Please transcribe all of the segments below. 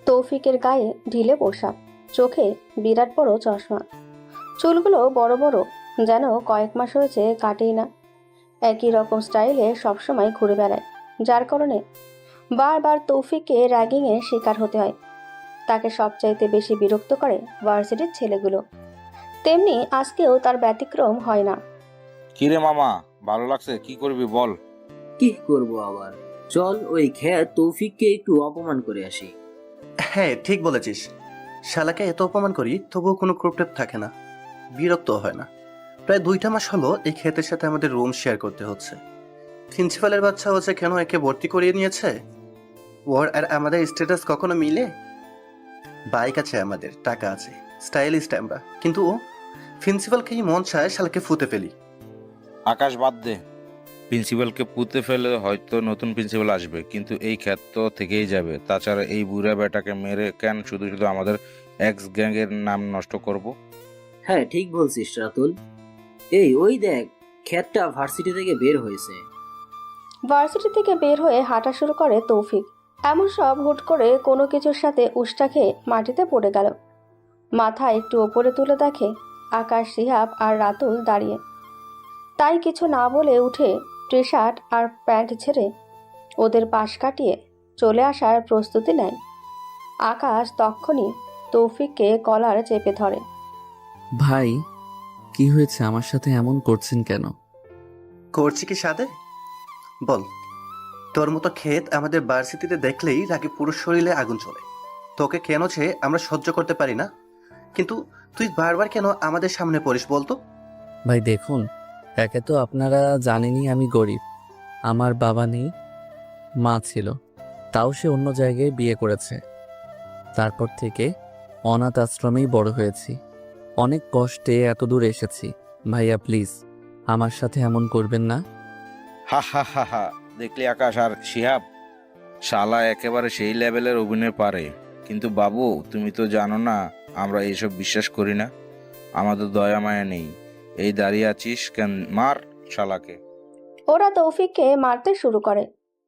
তৌফিকের গায়ে ঢিলে পোশাক, চোখে বিরাট বড় চশমা, চুলগুলো বড় বড়, যেন কয়েক মাস হয়েছে কাটেই না। একই রকম স্টাইলে সবসময় ঘুরে বেড়ায়, যার কারণে বারবার তৌফিককে র্যাগিংয়ের শিকার হতে হয়। তাকে সবচাইতে বেশি বিরক্ত করে ভার্সিটির ছেলেগুলো, তেমনি আজকেও তার ব্যতিক্রম হয় না। কিরে মামা, ভালো লাগছে? কি করবি বল। কি করব আবার? চল ওই খেয়া তৌফিককে একটু অপমান করে আসি। হ্যাঁ, ঠিক বলেছিস। শালাকে এত অপমান করি তবুও কোনো ক্রোপটেপ থাকে না, বিরক্ত হয় না। প্রায় 2টা মাস হলো এই ক্ষেতের সাথে আমাদের রুম শেয়ার করতে হচ্ছে। প্রিন্সিপালের বাচ্চা হচ্ছে কেন একে ভর্তি করিয়ে নিয়েছে? ওর আর আমাদের স্ট্যাটাস কখনো মিলে? বাইক আছে আমাদের, টাকা আছে, স্টাইলিস্ট আমরা, কিন্তু ও প্রিন্সিপালকেই মন চায় শালাকে ফুতে ফেলি। আকাশ বাদ দে, প্রিন্সিপালকে পুঁতে ফেলে হয়তো নতুন প্রিন্সিপাল আসবে, কিন্তু এই খ্যাত তো থেকেই যাবে। তাছাড়া এই বুড়া বেটাকে মেরে কেন শুধু শুধু আমাদের এক্স গ্যাংয়ের নাম নষ্ট করব? হ্যাঁ, ঠিক বলছিস রাতুল। ওই দেখ, খ্যাতটা ভার্সিটি থেকে বের হয়েছে। ভার্সিটি থেকে বের হয়ে হাঁটা শুরু করে তৌফিক। এমন সব হুট করে কোনো কিছুর সাথে উষ্টা খেয়ে মাটিতে পড়ে গেল। মাথা একটু ওপরে তুলে দেখে আকাশ, সিহাব আর রাতুল দাঁড়িয়ে। তাই কিছু না বলে উঠে টি শার্ট আর প্যান্ট ছেড়ে ওদের পাশ কাটিয়ে চলে আসার প্রস্তুতি নেয়। আকাশ তক্ষুনি তৌফিককে কলার চেপে ধরে। ভাই, কি হয়েছে? আমার সাথে এমন করছেন কেন? করছি কি সাথে? বল। তোর মতো ক্ষেত আমাদের ভার্সিটিতে দেখলেই রাগে পুরো শরীরে আগুন চলে। তোকে কেন যে আমরা সহ্য করতে পারি না, কিন্তু তুই বারবার কেন আমাদের সামনে পড়িস বলতো? ভাই দেখুন, একে তো আপনারা জানেনই আমি গরিব। আমার বাবা নেই, মা ছিল, তাও সে অন্য জায়গায় বিয়ে করেছে। তারপর থেকে অনাথ আশ্রমেই বড় হয়েছি। অনেক কষ্টে এত দূর এসেছি। ভাইয়া প্লিজ আমার সাথে এমন করবেন না। হা হা হা হা, দেখলি আকাশ আর শিহাব, শালা একেবারে সেই লেভেলের অভিনয় পারে। কিন্তু বাবু, তুমি তো জানো না আমরা এইসব বিশ্বাস করি না। আমাদের দয়া মায়া নেই। এই দাঁড়িয়ে আছিস কেন? মার শালাকে। ওরা তৌফিককে মারতে শুরু করে।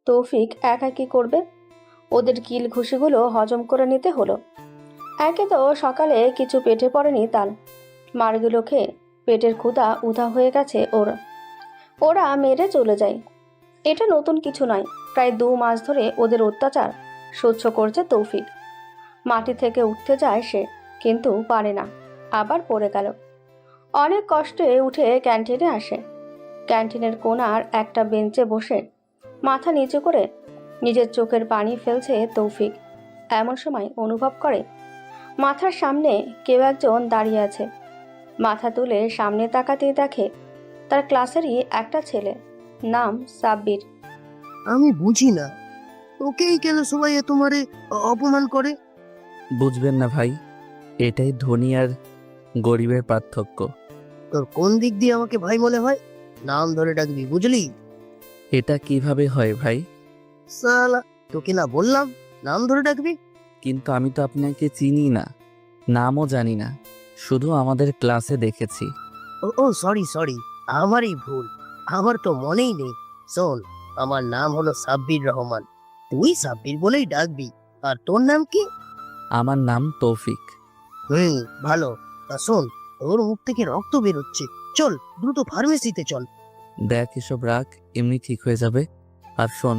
তৌফিক একা কি করবে? ওদের কিল ঘুষিগুলো হজম করে নিতে হলো। একে তো সকালে কিছু পেটে পড়েনি তার, মারগুলো খেয়ে পেটের ক্ষুধা উধা হয়ে গেছে ওর। ওরা মেরে চলে যায়। এটা নতুন কিছু নয়, প্রায় 2 মাস ধরে ওদের অত্যাচার সহ্য করছে তৌফিক। মাটি থেকে উঠতে যায় সে, কিন্তু পারে না, আবার পড়ে গেল। অনেক কষ্টে উঠে ক্যান্টিনে আসে। ক্যান্টিনের কোণার একটা বেঞ্চে বসে মাথা নিচু করে নিজের চোখের পানি ফেলছে তৌফিক। এমন সময় অনুভব করে মাথার সামনে কেউ একজন দাঁড়িয়ে আছে। মাথা তুলে সামনে তাকাতেই দেখে তার ক্লাসেরই একটা ছেলে, নাম সাব্বির। আমি বুঝি না, ওকেই কেন সবাই তোমারে অপমান করে? বুঝবেন না ভাই, এটাই ধনী আর গরিবের পার্থক্য। তোর কোন দিক দিয়ে আমাকে ভাই মনে হয়? নাম ধরে ডাকবি, বুঝলি? এটা কিভাবে হয় ভাই? সালা, তোকে না বললাম নাম ধরে ডাকবি? কিন্তু আমি তো আপনাকে চিনি না, নামও জানি না, শুধু আমাদের ক্লাসে দেখেছি। ও ও সরি সরি, আমারই ভুল, আমার তো মনেই নেই। শোন, আমার নাম হলো সাব্বির রহমান, তুই সাব্বির বলেই ডাকবি। আর তোর নাম কি? আমার নাম তৌফিক। ভালো। তা শোন, তোর মুখ থেকে রক্ত বেরোচ্ছে, চল দ্রুত ফার্মেসিতে চল। দেখ, এসব রাখ, এমনি ঠিক হয়ে যাবে। আর শোন,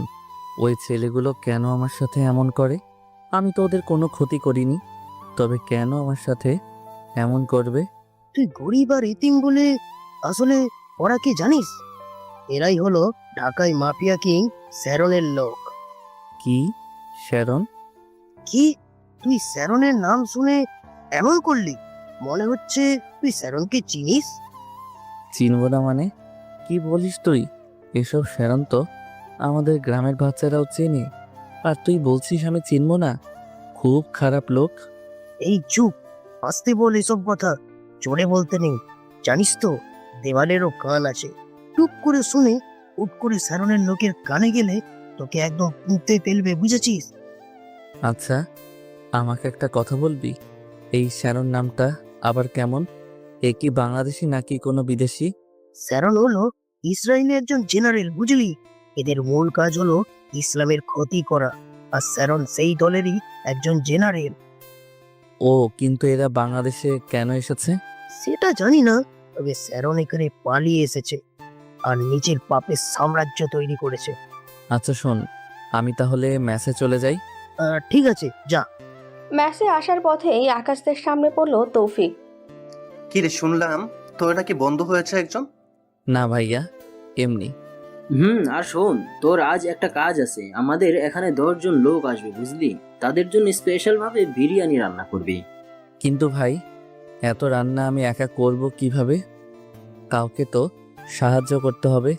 ওই ছেলেগুলো কেন আমার সাথে এমন করে? আমি তো ওদের কোনো ক্ষতি করিনি, তবে কেন আমার সাথে এমন করবে? তুই গরিব আর এতিম বলে আসলে ওরা কি জানিস? এরাই হলো ঢাকায় মাফিয়া কিং স্যারনের লোক। কি? শ্যারন? কি? তুই স্যারনের নাম শুনে এমন করলি? মনে হচ্ছে তুই স্যারনকে চিনিস। চিনব না মানে? কি বলিস তুই? এসব শ্যারন তো আমাদের গ্রামের বাচ্চারাও চেনে, আর তুই বলছিস আমি চিনব না? খুব খারাপ লোক। এই চুপ, আস্তে বল এসব কথা, জোরে বলতে নেই। জানিস তো, দেওয়ালেরও কান আছে। টুক করে শুনে উট করে স্যারনের লোকের কানে গেলে তোকে একদম পুঁতে ফেলবে, বুঝেছিস? আচ্ছা, আমাকে একটা কথা বলবি? এই শ্যারন নামটা আবার কেমন? এ কি বাংলাদেশি নাকি কোনো বিদেশি? স্যারন হলো ইসরায়েলের একজন জেনারেল, বুঝলি? এদের মূল কাজ হলো ইসলামের ক্ষতি করা, আর স্যারন সেই দলেরই একজন জেনারেল। ও কিন্তু এরা বাংলাদেশে কেন এসেছে? সেটা জানি না, তবে স্যারন এখানে পালিয়ে এসেছে আর নিজের পাপের সাম্রাজ্য তৈরি করেছে। আচ্ছা শোন, আমি তাহলে ম্যাসে চলে যাই। ঠিক আছে, যা। ম্যাসে আসার পথেই আকাশদের সামনে পড়ল তৌফিক। কি রে, শুনলাম তোর নাকি বন্ধু হয়েছে একজন? না ভাইয়া, এমনি। আর শোন, তোর আজ একটা কাজ আছে। আমাদের এখানে 10 জন লোক আসবে, বুঝলি? তাদের জন্য স্পেশাল ভাবে বিরিয়ানি রান্না করবি। কিন্তু ভাই, এত রান্না আমি একা করব কিভাবে? কাউকে তো সাহায্য করতে হবে।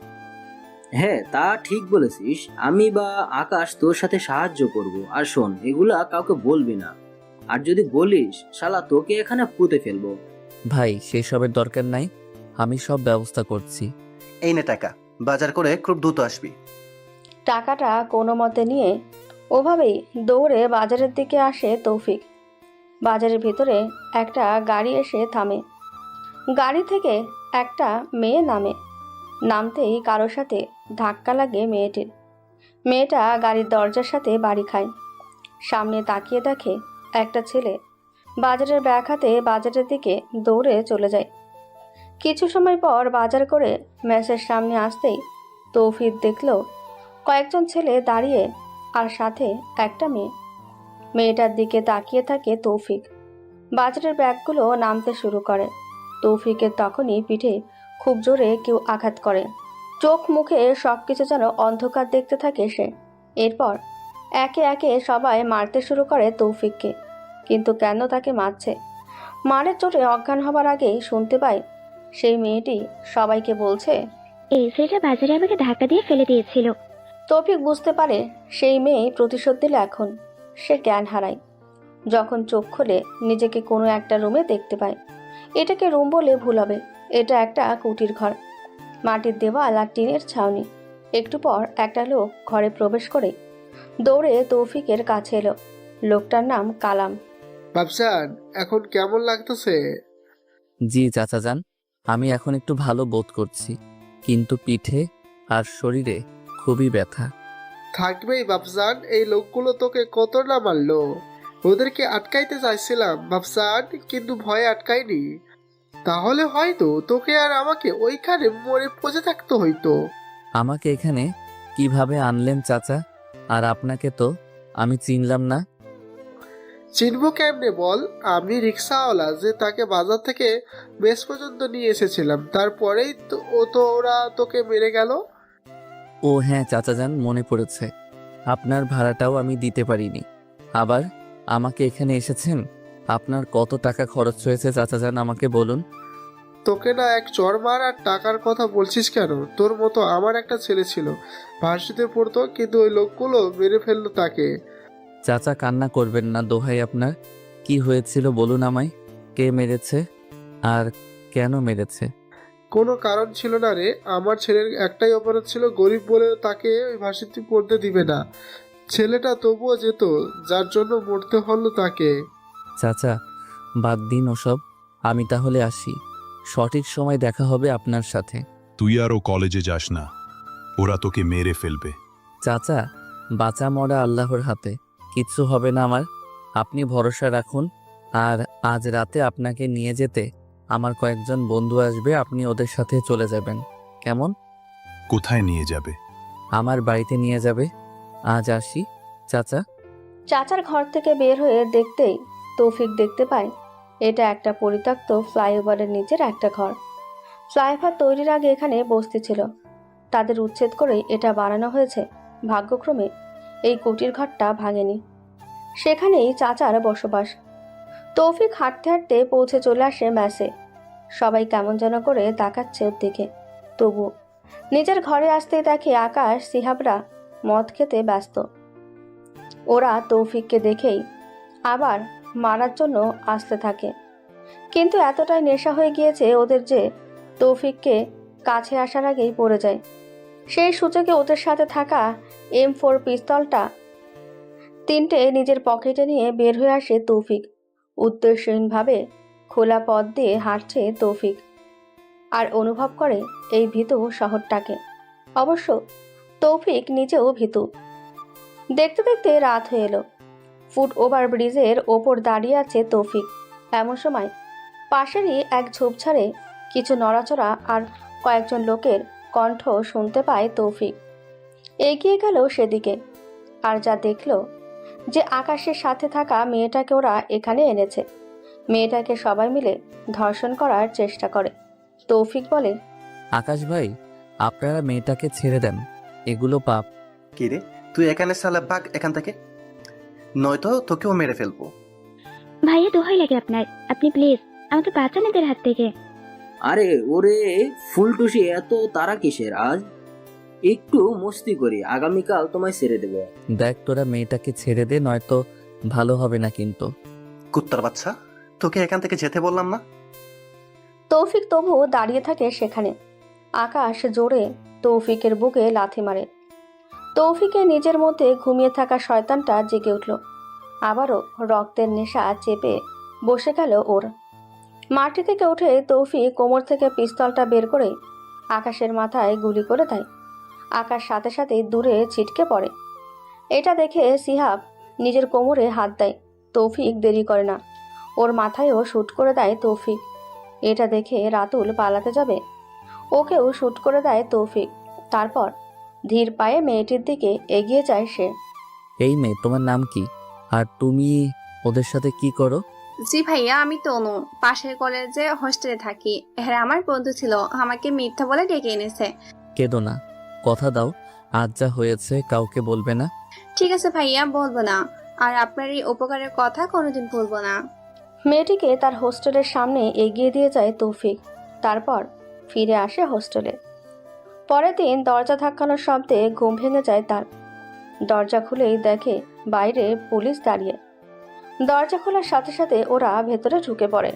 হ্যাঁ, তা ঠিক বলেছিস। আমি বা আকাশ তোর সাথে সাহায্য করব। আর শোন, এগুলা কাউকে বলবি না। আর যদি বলিস, শালা তোকে এখানে পুঁতে ফেলবো। ভাই সেসবের দরকার নাই, আমি সব ব্যবস্থা করছি। এই নে টাকা, বাজার করে খুব দ্রুত আসবি। টাকাটা কোনো মতে নিয়ে ওভাবেই দৌড়ে বাজারের দিকে আসে তৌফিক। বাজারের ভিতরে একটা গাড়ি এসে থামে। গাড়ি থেকে একটা মেয়ে নামে। নামতেই কারোর সাথে ধাক্কা লাগে মেয়েটির। মেয়েটা গাড়ির দরজার সাথে বাড়ি খায়। সামনে তাকিয়ে দেখে একটা ছেলে বাজারের ব্যাগ হাতে বাজারের দিকে দৌড়ে চলে যায়। কিছু সময় পর বাজার করে মেসের সামনে আসতেই তৌফিক দেখল কয়েকজন ছেলে দাঁড়িয়ে আর সাথে একটা মেয়ে। মেয়েটার দিকে তাকিয়ে থাকে তৌফিক। বাজারের ব্যাগগুলো নামতে শুরু করে। তৌফিকের তখনই পিঠে খুব জোরে কেউ আঘাত করে। চোখ মুখে সবকিছু যেন অন্ধকার দেখতে থাকে সে। এরপর একে একে সবাই মারতে শুরু করে তৌফিককে। কিন্তু কেন তাকে মারছে? মারের চোটে অজ্ঞান হবার আগেই শুনতে পায় সেই মেয়েটি সবাইকে বলছে, এই ছেলেটা বাজারে আমাকে ধাক্কা দিয়ে ফেলে দিয়েছিল। তৌফিক বুঝতে পারে সেই মেয়ে প্রতিশোধ দিল এখন। সে জ্ঞান হারায়। যখন চোখ খুলে নিজেকে কোনো একটা রুমে দেখতে পায়। এটাকে রুম বলে ভুল হবে, এটা একটা কুটির ঘর। মাটির দেওয়াল আর টিনের ছাউনি। একটু পর একটা লোক ঘরে প্রবেশ করে দৌড়ে তৌফিকের কাছে এলো। লোকটার নাম কালাম। বাবজান, এখন কেমন লাগতেছে? জি চাচা যান, আমি এখন একটু ভালো বোধ করছি, কিন্তু পিঠে আর শরীরে খুবই ব্যথা। থাকবেই বাবজান, এই লোকগুলো তোকে কত না মারলো। ওদেরকে আটকাইতে চাইছিলাম বাবজান, কিন্তু ভয়ে আটকাইনি। তাহলে হয়তো তোকে আর আমাকে ওইখানে মরে পচে থাকতে হইতো। আমাকে এখানে কিভাবে আনলেন চাচা? আর আপনাকে তো আমি চিনলাম না। চিনবো কেমনে বল? আমি রিক্সাওয়ালা যে তাকে বাজার থেকে মেস পর্যন্ত নিয়ে এসেছিলাম, তারপরেই তো ওরা তোকে মেরে গেল। ও হ্যাঁ চাচা যান, মনে পড়েছে। আপনার ভাড়াটাও আমি দিতে পারিনি, আবার আমাকে এখানে এসেছেন। আপনার কত টাকা খরচ হয়েছে চাচা যান, আমাকে বলুন। তোকে না এক চড় মার আর টাকার কথা বলছিস কেন? তোর মতো আমার একটা ছেলে ছিল, ভার্সিটিতে পড়তো, কিন্তু ওই লোকগুলো মেরে ফেললো তাকে। চাচা কান্না করবেন না, দোহাই আপনার। কি হয়েছিল বলুন আমায়, কে মেরেছে আর কেন মেরেছে? কোনো কারণ ছিল না রে। আমার ছেলের একটাই অপরাধ ছিল, গরিব বলে তাকে ওই ভার্সিটি পড়তে দিবে না। ছেলেটা তবুও যেত, যার জন্য মরতে হলো তাকে। চাচা বাদ দিন ওসব, আমি তাহলে আসি। সঠিক সময় দেখা হবে আপনার সাথে। তুই আরও কলেজে যাস না, ওরা তোকে মেরে ফেলবে। চাচা বাঁচা মরা আল্লাহর হাতে, কিচ্ছু হবে না আমার। আপনি ভরসা রাখুন। আর আজ রাতে আপনাকে নিয়ে যেতে আমার কয়েকজন বন্ধু আসবে, আপনি ওদের সাথে চলে যাবেন, কেমন? কোথায় নিয়ে যাবে? আমার বাড়িতে নিয়ে যাবে। আজ আসি চাচা। চাচার ঘর থেকে বের হয়ে দেখতেই তৌফিক দেখতে পায় এটা একটা পরিত্যক্ত ফ্লাইওভারের নিচের একটা ঘর। ফ্লাইওভার তৈরির আগে এখানে বস্তি ছিল, তাদের উচ্ছেদ করে এটা বানানো হয়েছে। ভাগ্যক্রমে এই কুটির ঘরটা ভাঙেনি, সেখানেই চাচার বসবাস। তৌফিক হাঁটতে হাঁটতে পৌঁছে চলে আসে ম্যাসে। সবাই কেমন যেন করে তাকাচ্ছে ওর দিকে। তবু নিজের ঘরে আসতেই দেখে আকাশ সিহাবরা মদ খেতে ব্যস্ত। ওরা তৌফিককে দেখেই আবার মারার জন্য আসতে থাকে, কিন্তু এতটাই নেশা হয়ে গিয়েছে ওদের যে তৌফিককে কাছে আসার আগেই পড়ে যায়। সেই সুযোগে ওদের সাথে থাকা M4 পিস্তলটা তিনটে নিজের পকেটে নিয়ে বের হয়ে আসে তৌফিক। উদ্দেশ্যহীনভাবে খোলা পথ দিয়ে হাঁটছে তৌফিক আর অনুভব করে এই ভীতু শহরটাকে। অবশ্য তৌফিক নিজেও ভীতু। দেখতে দেখতে রাত হয়ে এলো। ফুট ওভার ব্রিজের ওপর দাঁড়িয়ে আছে তৌফিক। এমন সময় পাশেরই এক ঝোপঝাড়ে কিছু নড়াচড়া আর কয়েকজন লোকের কণ্ঠ শুনতে পায় তৌফিক। এগিয়ে গেল সেদিকে, আর যা দেখলো যে আকাশের সাথে থাকা মেয়েটাকে ওরা এখানে এনেছে। মেয়েটাকে সবাই মিলে ধর্ষণ করার চেষ্টা করে। তৌফিক বলে, আকাশ ভাই, আপনারা মেয়েটাকে ছেড়ে দেন, এগুলো পাপ। কি রে, তুই এখানে সালা ভাগ এখান থেকে, নয়তো তোকেও মেরে ফেলবো। ভাইয়া দোহাই লাগে আপনার, আপনি প্লিজ আমাকে বাঁচান এদের হাত থেকে। আরে ওরে ফুলটুসি, এত তারা কিসের? আজ একটু মস্তি করি, আগামীকাল তোমায় ছেড়ে দেবো। দেখ তোরা মেয়েটাকে ছেড়ে দে, নয়তো ভালো হবে না কিন্তু। কুত্তার বাচ্চা, তোকে এখান থেকে যেতে বললাম না? তৌফিক তবু দাঁড়িয়ে থাকে সেখানে। আকাশ জোরে তৌফিকের বুকে লাথি মারে। তৌফিকের নিজের মধ্যে ঘুমিয়ে থাকা শয়তানটা জেগে উঠল। আবারও রক্তের নেশা চেপে বসে গেল ওর। মাটি থেকে উঠে তৌফিক কোমর থেকে পিস্তলটা বের করে আকাশের মাথায় গুলি করে দেয়। আকাশ সাথে সাথে দূরে ছিটকে পড়ে। এটা দেখে সিহাব নিজের কোমরে হাত দেয়। তৌফিক দেরি করে না, ওর মাথায়ও শ্যুট করে দেয় তৌফিক। এটা দেখে রাতুল পালাতে যাবে, ওকেও শ্যুট করে দেয় তৌফিক। তারপর ধীর পায়ে মেয়েটির দিকে এগিয়ে যায় সে। এই মেয়ে, তোমার নাম কি? আর তুমি ওদের সাথে কি করো? জি ভাইয়া, আমি তনু, পাশের কলেজে হোস্টেলে থাকি। হ্যাঁ, আমার বন্ধু ছিল, আমাকে মিথ্যা বলে ডেকে এনেছে। কেঁদো না, কথা দাও আজ যা হয়েছে কাউকে বলবে না। ঠিক আছে ভাইয়া, বলবো না, আর আপনার এই উপকারের কথা কোনোদিন ভুলবো না। মেয়েটিকে তার হোস্টেলের সামনে এগিয়ে দিয়ে যায় তৌফিক। তারপর ফিরে আসে হোস্টেলে। পরের দিন দরজা ধাক্কানোর শব্দে ঘুম ভেঙে যায় তার। দরজা খুলেই দেখে বাইরে পুলিশ দাঁড়িয়ে। দরজা খোলার সাথে সাথে ওরা ভেতরে ঢুকে পড়ে।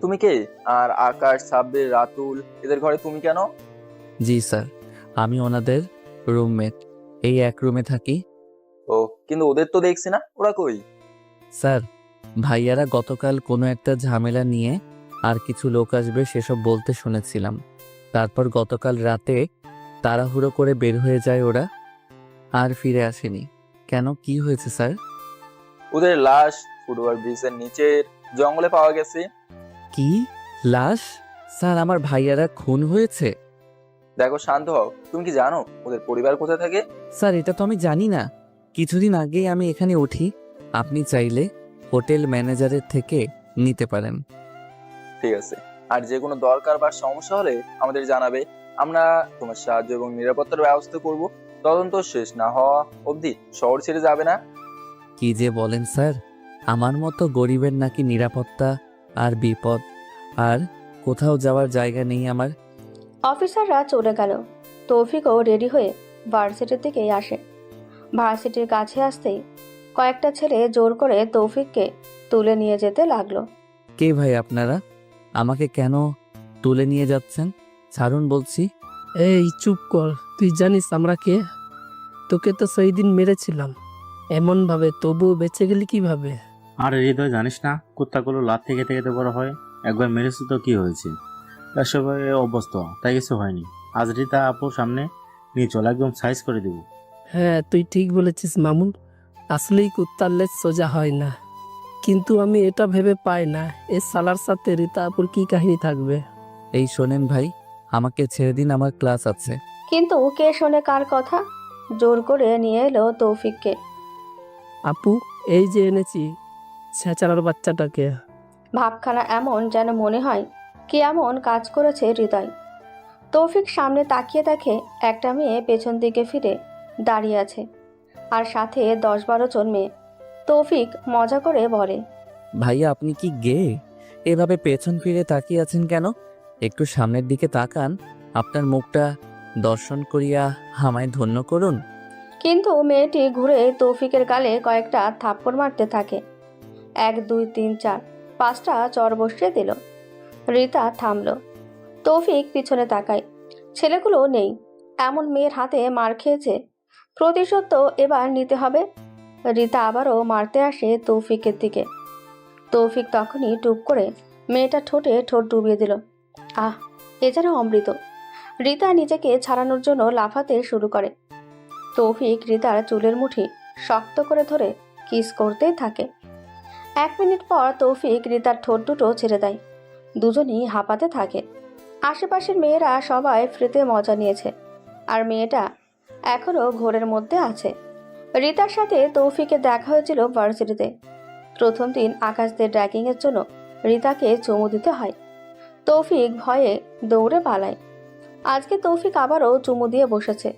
তুমি কে? আর আকাশ, সাব্বির, রাতুল, এদের ঘরে তুমি কেন? জি স্যার, আমি ওনাদের রুমমেট, এই এক রুমে থাকি। ও, কিন্তু ওদের তো দেখছি না, ওরা কই? স্যার, ভাইয়ারা গতকাল কোনো একটা ঝামেলা নিয়ে আর কিছু লোক আসবে সেসব বলতে শুনেছিলাম। তারপর গতকাল রাতে তাড়াহুড়ো করে বের হয়ে যায় ওরা, আর ফিরে আসেনি। কেন, কি হয়েছে স্যার? ওদের লাশ ফুটওভার ব্রিজের নিচের জঙ্গলে পাওয়া গেছে। কি লাশ? স্যার, আমার ভাইয়ারা খুন হয়েছে? দেখো, শান্ত হও। তুমি কি জানো ওদের পরিবার কোথায় থাকে? স্যার, এটা তো আমি জানি না। কিছুদিন আগেই আমি এখানে উঠি, আপনি চাইলে হোটেল ম্যানেজারের থেকে নিতে পারেন। ঠিক আছে, আর যে কোনো দরকার বা সমস্যা হলে আমাদের জানাবে, আমরা তোমার সাহায্য এবং নিরাপত্তার ব্যবস্থা করব। তদন্ত শেষ না হওয়া অবধি শহর ছেড়ে যাবে না। কি যে বলেন স্যার, আমার মতো গরিবের নাকি নিরাপত্তা আর বিপদ, আর কোথাও যাওয়ার জায়গা নেই আমার। অফিসাররা চলে গেল। তৌফিকও রেডি হয়ে ভার্সিটির দিকেই আসে। ভার্সিটির কাছে আসতেই কয়েকটা ছেলে জোর করে তৌফিককে তুলে নিয়ে যেতে লাগলো। কে ভাই আপনারা? আমাকে কেন তুলে নিয়ে যাচ্ছেন? ছাড়ুন বলছি। এই চুপ কর, তুই জানিস আমরা কে? তোকে তো সেই দিন মেরেছিলাম এমন ভাবে, তবুও বেঁচে গেলি কিভাবে? আর হৃদয় জানিস না, কুত্তাগুলো লাথি খেতে খেতে বড় হয়। একবার মেরেছি তো কি হয়েছে? সবাই অভ্যস্ত, তাই কিছু হয়নি। আজ রীতা আপুর সামনে নিয়ে চল, একদম সাইজ করে দেবো। হ্যাঁ, তুই ঠিক বলেছিস মামুন, আসলেই কুত্তার লেজ সোজা হয় না। কিন্তু আমি এটা ভেবে পাই না এ সালার সাথে রীতা আপুর কি কাহিনী থাকবে। এই শোনেন ভাই, আমাকে ছেড়ে দিন, আমার ক্লাস আছে। কিন্তু কে শোনে কার কথা? জোর করে নিয়ে এলো তৌফিককে। আপু, এই যে এনেছি ছেঁচারার বাচ্চাটাকে। ভাবখানা এমন যেন মনে হয় কি এমন কাজ করেছে হৃদয়। তৌফিক সামনে তাকিয়ে দেখে একটা মেয়ে পেছন দিকে ফিরে দাঁড়িয়ে আছে, আর সাথে 10-12 জন মেয়ে। তৌফিক মজা করে বলে, ভাইয়া আপনি কি গে? এভাবে পেছন ফিরে তাকিয়ে আছেন কেন? একটু সামনের দিকে তাকান, আপনার মুখটা দর্শন করিয়া আমায় ধন্য করুন। কিন্তু মেয়েটি ঘুরে তৌফিকের গালে কয়েকটা থাপ্পড় মারতে থাকে। 1, 2, 3, 4, 5টা চর বসিয়ে দিল। রীতা থামল। তৌফিক পিছনে তাকায়, ছেলেগুলো নেই। এমন মেয়ের হাতে মার খেয়েছে, প্রতিশোধ তো এবার নিতে হবে। রীতা আবারও মারতে আসে তৌফিকের দিকে। তৌফিক তখনই টুপ করে মেয়েটা ঠোঁটে ঠোঁট ডুবিয়ে দিল। আহ, এ যেন অমৃত। রীতা নিজেকে ছাড়ানোর জন্য লাফাতে শুরু করে। তৌফিক রীতার চুলের মুঠি শক্ত করে ধরে কিস করতেই থাকে। 1 মিনিট পর তৌফিক রিতার ঠোঁট দুটো ছেড়ে দেয়। দুজনই হাঁপাতে থাকে। আশেপাশের মেয়েরা সবাই ফ্রিতে মজা নিয়েছে, আর মেয়েটা এখনো ঘোরের মধ্যে আছে। রিতার সাথে তৌফিকের দেখা হয়েছিল ভার্সিটিতে। প্রথম দিন আকাশদের ড্র্যাগিংয়ের জন্য রিতাকে চুমু দিতে হয়। তৌফিক ভয়ে দৌড়ে পালায়। আজকে তৌফিক আবারও চুমু দিয়ে বসেছে।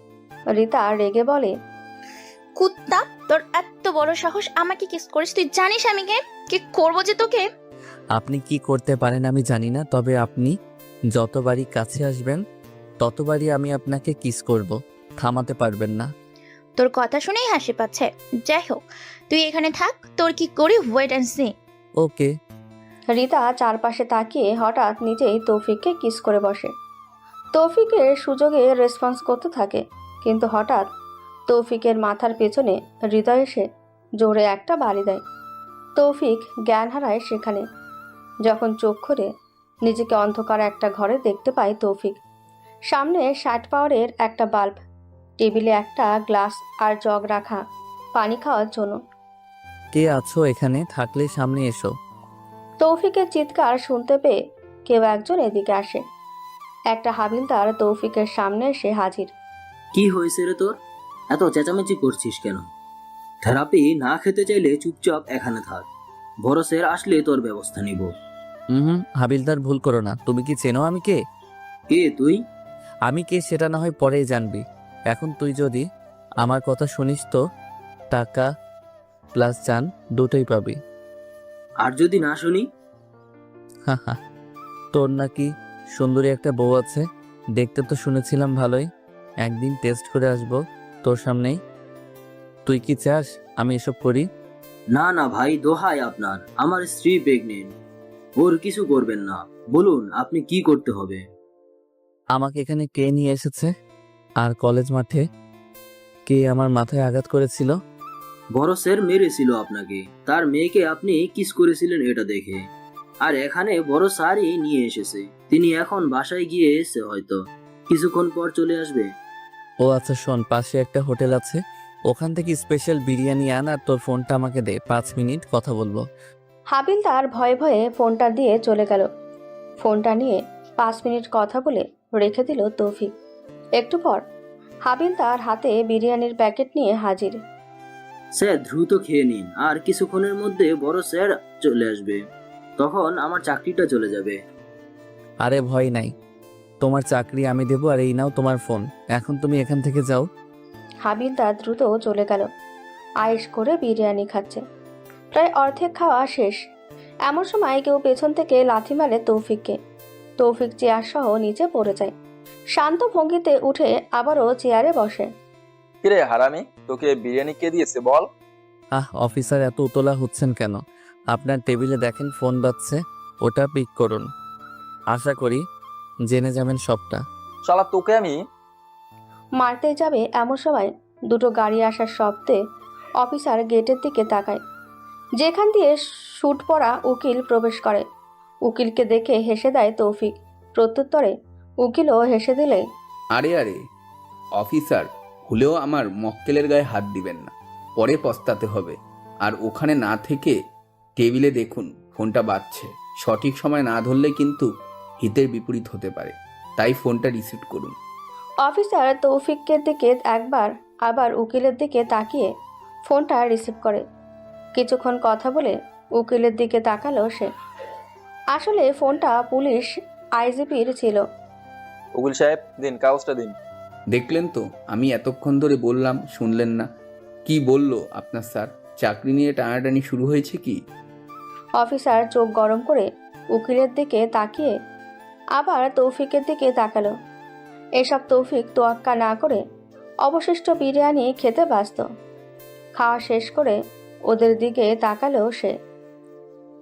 রিতা রেগে বলে, কুত্তা, তোর এত বড় সাহস আমাকে কিস করিস? তুই জানিস আমি কি করবো যে তোকে? আপনি কি করতে পারেন আমি জানি না, তবে আপনি যতবারই কাছে আসবেন ততবারই আমি আপনাকে কিস করব। থামাতে পারবেন না। তোর কথা শুনেই হাসি পাচ্ছে। যাই হোক, তুই এখানে থাক, তোর কি করি ওয়েট অ্যান্ড সি। ওকে। রিতা চারপাশে তাকিয়ে হঠাৎ নিজেই তৌফিককে কিস করে বসে। তৌফিকের সুযোগে রেসপন্স করতে থাকে, কিন্তু হঠাৎ তৌফিকের মাথার পেছনে হৃদয় এসে জোরে একটা বাড়ি দেয়। তৌফিক জ্ঞান হারায় সেখানে। যখন চোখ খুলে নিজেকে অন্ধকার একটা ঘরে দেখতে পায় তৌফিক। সামনে 60 পাওয়ারের একটা বাল্ব, টেবিলে একটা গ্লাস আর জগ রাখা পানি খাওয়ার জন্য। কে আছো এখানে? থাকলে সামনে এসো। তৌফিকের চিৎকার শুনতে পেয়ে কেউ একজন এদিকে আসে। একটা হাবিলদার তৌফিকের সামনে এসে হাজির। কি হয়েছে রে তোর? এত চেঁচামেচি করছিস কেন? থেরাপি না খেতে চাইলে চুপচাপ এখানে থাক। বড় স্যার আসলে তোর ব্যবস্থা নিব। হাবিলদার, ভুল করো না। তুমি কি চেনো আমি কে? কে তুই? আমি কে সেটা না হয় পরেই জানবি। এখন তুই যদি আমার কথা শুনিস তো টাকা প্লাস চান দুটোই পাবি। আর যদি না শুনি? হাহা, তোর নাকি সুন্দরী একটা বউ আছে। দেখতে তো শুনেছিলাম ভালোই। একদিন টেস্ট করে আসবো তোর সামনেই। তুই কি চাস আমি এসব করি? না না ভাই, দোহাই আপনার, আমার স্ত্রী প্রেগনেন্ট। ওর কিছু করবেন না। বলুন আপনি কি করতে হবে? আমাকে এখানে কে নিয়ে এসেছে? আর কলেজ মাঠে কে আমার মাথায় আঘাত করেছিল? বড় স্যার মেরেছিল আপনাকে। তার মেয়েকে আপনি কিস করেছিলেন এটা দেখে। আর এখানে বড় স্যারই নিয়ে এসেছে। তিনি এখন বাসায় গিয়ে এসে হয়তো কিছুক্ষণ পর চলে আসবে। ও আচ্ছা, শোন, পাশে একটা হোটেল আছে, ওখান থেকে স্পেশাল বিরিয়ানি আন আর তোর ফোনটা আমাকে দে। 5 মিনিট কথা বলবো। হাবিলদার ভয়ে ভয়ে ফোনটা দিয়ে চলে গেল। ফোনটা নিয়ে 5 মিনিট কথা বলে রেখে দিল তৌফিক। একটু পর হাবিলদার হাতে বিরিয়ানির প্যাকেট নিয়ে হাজির। স্যার দ্রুত খেয়ে নিন, আর কিছুক্ষণের মধ্যে বড় স্যার চলে আসবে। তখন আমার চাকরিটা চলে যাবে। আরে ভয় নাই, তোমার চাকরি আমি দেবো। আর এই নাও তোমার ফোন। এখন তুমি এখান থেকে যাও। হাবিলদার দ্রুত চলে গেল। আয়েশ করে বিরিয়ানি খাচ্ছে। প্রায় অর্ধেক খাওয়া শেষ। এমন সময় কেউ পেছন থেকে লাথি মারে তৌফিককে। তৌফিক চেয়ার সহ নিচে পড়ে যায়। শান্ত ভঙ্গিতে উঠে আবারও চেয়ারে বসে। কিরে হারামি, তোকে বিরিয়ানি কে দিয়েছে বল? অফিসার, এত উতলা হচ্ছেন কেন? আপনার টেবিলে দেখেন ফোন বাজছে, ওটা পিক করুন। আশা করি জেনে যাবেন সবটা। শালা তোকে আমি মারতে যাবে এমন সময় দুটো গাড়ি আসার শব্দে অফিসার গেটের দিকে তাকায়, যেখান দিয়ে শুট পরা উকিল প্রবেশ করে। উকিলকে দেখে হেসে দেয় তৌফিক। প্রত্যুত্তরে উকিলও হেসে দিলে, আরে আরে অফিসার, ভুলেও আমার মক্কেলের গায়ে হাত দিবেন না, পরে পস্তাতে হবে। আর ওখানে না থেকে টেবিলে দেখুন ফোনটা বাজছে। সঠিক সময় না ধরলে কিন্তু হিতের বিপরীত হতে পারে, তাই ফোনটা রিসিভ করুন। অফিসার তৌফিকের দিকে একবার আবার উকিলের দিকে তাকিয়ে ফোনটা রিসিভ করে। কিছুক্ষণ কথা বলে উকিলের দিকে তাকালো সে। আসলে ফোনটা পুলিশ আইজিপির ছিল। উকিল সাহেব দিন, কাগজটা দিন। দেখলেন তো, আমি এতক্ষণ ধরে বললাম, শুনলেন না। কি বললো আপনার স্যার? চাকরি নিয়ে টানাটানি শুরু হয়েছে কি? অফিসার চোখ গরম করে উকিলের দিকে তাকিয়ে আবার তৌফিকের দিকে তাকালো। এসব তৌফিক তোয়াক্কা না করে অবশিষ্ট বিরিয়ানি খেতে ব্যস্ত। খাওয়া শেষ করে ওদের দিকে তাকালো সে।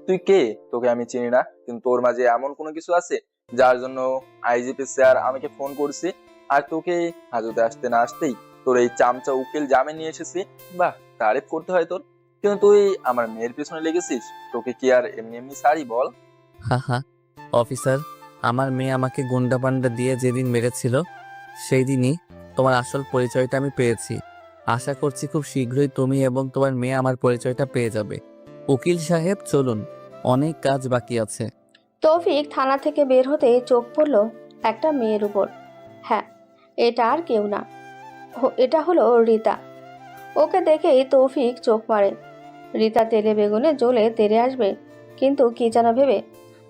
তুই কে? তোকে আমি চিনি না, কিন্তু তোর মাঝে এমন কোনো কিছু আছে যার জন্য আইজিপি স্যার আমাকে ফোন করছে, আর তোকে হাজতে আসতে না আসতেই তোর এই চামচা উকিল জামিন নিয়ে এসেছি। বাহ, তারিফ করতে হয় তোর। কিন্তু তুই আমার মেয়ের পেছনে লেগেছিস, তোকে কি আর এমনি এমনি সারি বল? হা অফিসার, আমার মেয়ে আমাকে গুন্ডা পান্ডা দিয়ে যেদিন মেরেছিল সেই দিনই তোমার আসল পরিচয়টা আমি পেয়েছি। আশা করছি খুব শীঘ্রই তুমি এবং তোমার মেয়ে আমার পরিচয়টা পেয়ে যাবে। উকিল সাহেব চলুন, অনেক কাজ বাকি আছে। তৌফিক থানা থেকে বের হতে চোখ পড়ল একটা মেয়ের উপর। হ্যাঁ, এটা আর কেউ না, এটা হলো রীতা। ওকে দেখেই তৌফিক চোখ মারে। রীতা তেলে বেগুনে জ্বলে তেরে আসবে, কিন্তু কি যেন ভেবে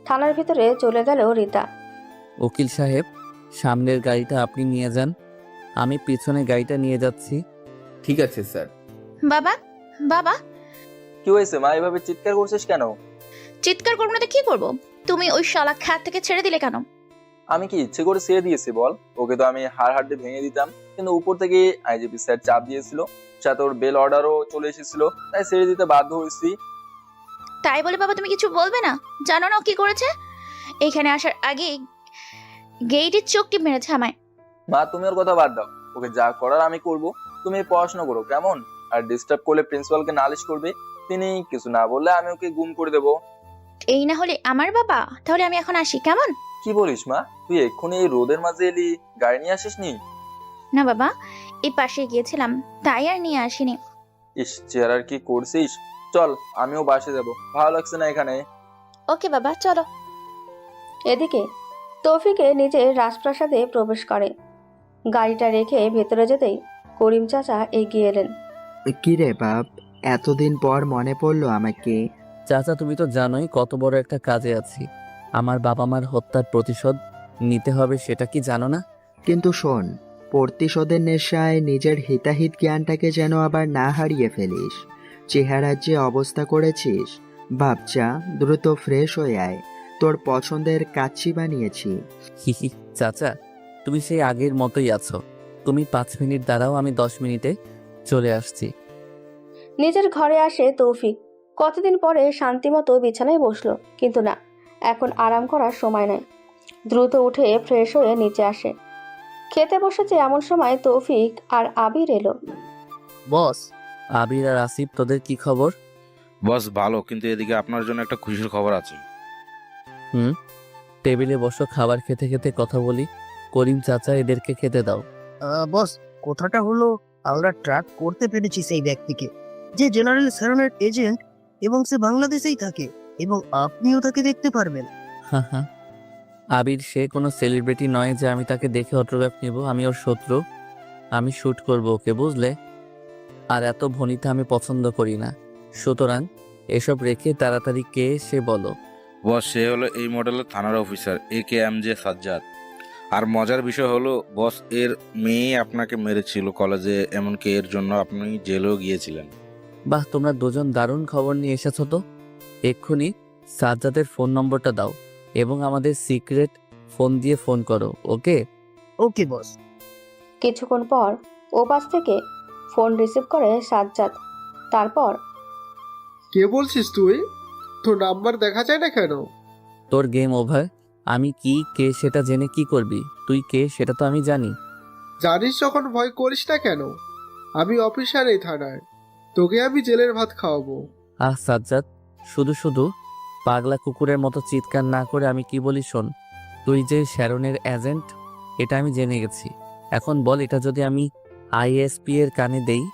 থানার ভিতরে চলে গেল রীতা। উকিল সাহেব, সামনের গাড়িটা আপনি নিয়ে যান, আমি পিছনে গাড়িটা নিয়ে যাচ্ছি। ঠিক আছে স্যার। বাবা, বাবা, কি হয়েছে মা, এভাবে চিৎকার করছিস কেন? চিৎকার করবো না তো কি করবো? তুমি ওই শালা খ্যাত থেকে ছেড়ে দিলে কেন? আমি কি ইচ্ছে করে ছেড়ে দিয়েছি বল? ওকে তো আমি হাড় হাড্ডি ভেঙে দিতাম, কিন্তু উপর থেকে আইজিপি স্যার চাপ দিয়েছিল, সাথে ওর বেল অর্ডারও চলে এসেছিল, তাই ছেড়ে দিতে বাধ্য হয়েছি। তাই বলে বাবা তুমি কিছু বলবে না? জানো না ও কি করেছে? এখানে আসার আগে গেইটের চোখ টিপ মেরেছে আমায়। মা তুমি ওর কথা বাদ দাও, ওকে যা করার আমি করব, তুমি পড়াশোনা করো কেমন? আর ডিস্টার্ব করলে প্রিন্সিপালকে নালিশ করবে, তিনি কিছু না বললে আমি ওকে গুম করে দেবো। এই না হলে আমার বাবা, তাহলে আমি এখন আসি কেমন? কি বলিস মা, তুই এক্ষুনি এই রোদের মাঝে এলি, গাড়ি নিয়ে আসিসনি? না বাবা, এই পাশে গিয়েছিলাম, তাই আর নিয়ে আসিনি। ইস, চেহারার কি করছিস? চল আমিও বাসে যাব, ভালো লাগছে না এখানে। ওকে বাবা, চলো। এদিকে তৌফিকে নিজের রাজপ্রাসাদে প্রবেশ করে। গাড়িটা রেখে ভেতরে যেতেই করিম চাচা এগিয়ে এলেন। কি রে বাপ, এতদিন পর মনে পড়লো আমাকে? চাচা, তুমি তো জানোই কত বড় একটা কাজে আছি। আমার বাবা মার হত্যার প্রতিশোধ নিতে হবে, সেটা কি জানো না? কিন্তু শোন, প্রতিশোধের নেশায় নিজের হিতাহিত জ্ঞানটাকে যেন আবার না হারিয়ে ফেলিস। চেহারার যে অবস্থা করেছিস, বাপচা দ্রুত ফ্রেশ হয়ে আয়, তোর পছন্দের কাচ্চি বানিয়েছি। হিহি চাচা, তুমি সেই আগের মতোই আছো। তুমি 5 মিনিট দাঁড়াও, আমি 10 মিনিটে চলে আসছি। নিজের ঘরে আসে তৌফিক। কতদিন পরে শান্তিমতো বিছানায় বসলো, কিন্তু না, এখন আরাম করার সময় নয়। দ্রুত উঠে ফ্রেশ হয়ে নিচে আসে। খেতে বসেছে এমন সময় তৌফিক আর আবির এলো। বস, আবির আর আসিফ, তোদের কি খবর? বস ভালো, কিন্তু এদিকে আপনার জন্য একটা খুশির খবর আছে। টেবিলে বসো, খাবার খেতে খেতে কথা বলি। করিম চাচা, এদেরকে খেতে দাও। বস, কথাটা হলো আমরা ট্র্যাক করতে পেরেছি সেই ব্যক্তিকে, যে জেনারেল স্যারনের এজেন্ট, এবং সে বাংলাদেশেই থাকে, এবং আপনিও তাকে দেখতে পারবেন। হ্যাঁ হ্যাঁ, আবির সে কোনো সেলিব্রিটি নয় যে আমি তাকে দেখে অটোগ্রাফ নেব। আমি ওর শত্রু, আমি শ্যুট করব ওকে, বুঝলে? আর এত ভনিতা আমি পছন্দ করি না। সুতরাং এসব রেখে তাড়াতাড়ি কে সে বলো। বস, সে হলো এই মডেলের থানার অফিসার AKMJ সাজ্জাদ। আর মজার বিষয় হলো বস, এর মেয়ে আপনাকে মেরেছিল কলেজে, এমনকি এর জন্য আপনি জেলেও গিয়েছিলেন। বাহ, তোমরা দুজন দারুণ খবর নিয়ে এসেছো তো। এক্ষুনি সাজ্জাদের ফোন নম্বরটা দাও এবং আমাদের সিক্রেট ফোন দিয়ে ফোন করো, ওকে? ওকে বস। কিছুক্ষণ পর ওপাশ থেকে ফোন রিসিভ করে সাজ্জাদ। তারপর, কে বলছিস তুই? তোর নাম্বার দেখা যায় না কেন? তোর গেম ওভার। আমি কি কে সেটা জেনে কি করবি? তুই কে সেটা তো আমি জানি। জানিস যখন ভয় করিস না কেন? আমি অফিসার এই থানায়, তোকে আমি জেলের ভাত খাওয়াবো। আহ সাজ্জাদ, শুধু শুধু পাগলা কুকুরের মতো চিৎকার না করে আমি কি বলি শোন। তুই যে শ্যারনের এজেন্ট, এটা আমি জেনে গেছি। এখন বল, এটা যদি আমি ISP এর কানে দেই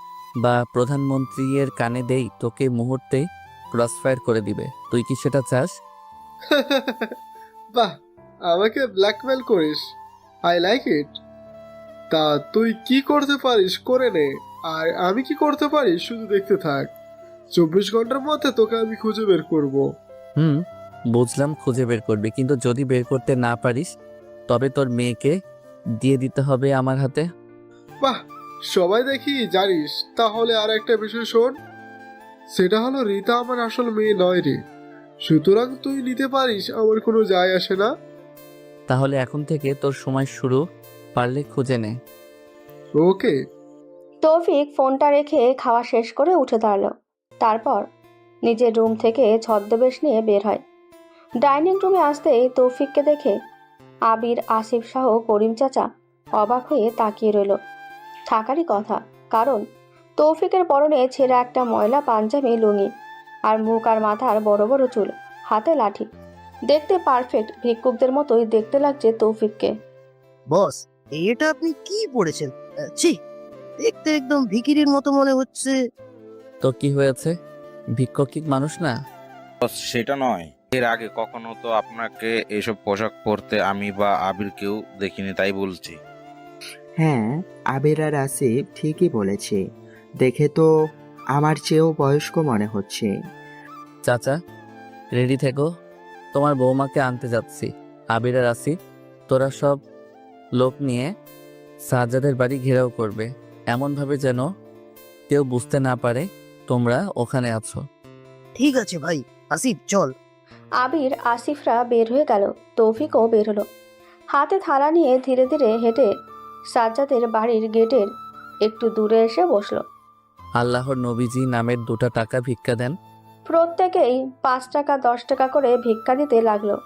বা প্রধানমন্ত্রী এর কানে দেই, তোকে মুহূর্তে ক্রসফায়ার করে দিবে। তুই কি সেটা চাস? বাহ, আমাকে ব্ল্যাকমেল করিস, আই লাইক ইট। তা তুই কি করতে পারিস করে নে, আর আমি কি করতে পারি শুধু দেখতে থাক। 24 ঘন্টার মধ্যে তোকে আমি খুঁজে বের করব। বুঝলাম, খুঁজে বের করবি, কিন্তু যদি বের করতে না পারিস তবে তোর মেয়েকে দিয়ে দিতে হবে আমার হাতে। বাহ, সবাই দেখি জানিস। তাহলে আর একটা বিষয় শোন, সেটা হলো রীতা আমার আসল মেয়ে নয় রে। সুতরাং তুই নিতে পারিস, আমার কোনো যায় আসে না। তাহলে এখন থেকে তোর সময় শুরু, পারলে খুঁজে নে। ওকে। তৌফিক ফোনটা রেখে খাওয়া শেষ করে উঠে দাঁড়ালো। তারপর নিজের রুম থেকে ছদ্মবেশ নিয়ে বের হয়। ডাইনিং রুমে আসতেই তৌফিককে দেখে আবির, আসিফ সহ করিম চাচা অবাক হয়ে তাকিয়ে রইল। থাকারই কথা, কারণ তৌফিকের পরনে ছেঁড়া একটা ময়লা পাঞ্জাবি, লুঙ্গি, আর মুখ আর মাথার বড় বড় চুল, হাতে লাঠি। দেখতে পারফেক্ট ভিক্ষুকদের মতোই দেখতে লাগছে তৌফিককে। বস, এটা আপনি কি পড়েছেন? ছি, দেখতে একদম ভিখিরির মতো মনে হচ্ছে। তো কি হয়েছে, ভিক্ষুক মানুষ না? বস, সেটা নয়। এর আগে কখনো তো আপনাকে এসব পোশাক পরতে আমি বা আবির কেউ দেখিনি, তাই বলছি। হ্যাঁ, আবির আর আসিফ ঠিকই বলেছে। দেখে তো আমার চেয়েও বয়স্ক মনে হচ্ছে। চাচা, রেডি থেকো, তোমার বৌমাকে আনতে যাচ্ছি। আবির আর আসিফ, তোরা সব লোক নিয়ে সাজ্জাদের বাড়ি ঘেরাও করবে, এমনভাবে যেন কেউ বুঝতে না পারে তোমরা ওখানে আছো। ঠিক আছে ভাই, আসিফ চল। আবির আসিফরা বের হয়ে গেল, তৌফিকও বের হলো। হাতে থালা নিয়ে ধীরে ধীরে হেঁটে সাজ্জাদের বাড়ির গেটের একটু দূরে এসে বসলো। আল্লাহর নবীজি নামের 2টা টাকা ভিক্ষা দেন। প্রত্যেকেই 5 টাকা 10 টাকা করে ভিক্ষা দিতে লাগলো।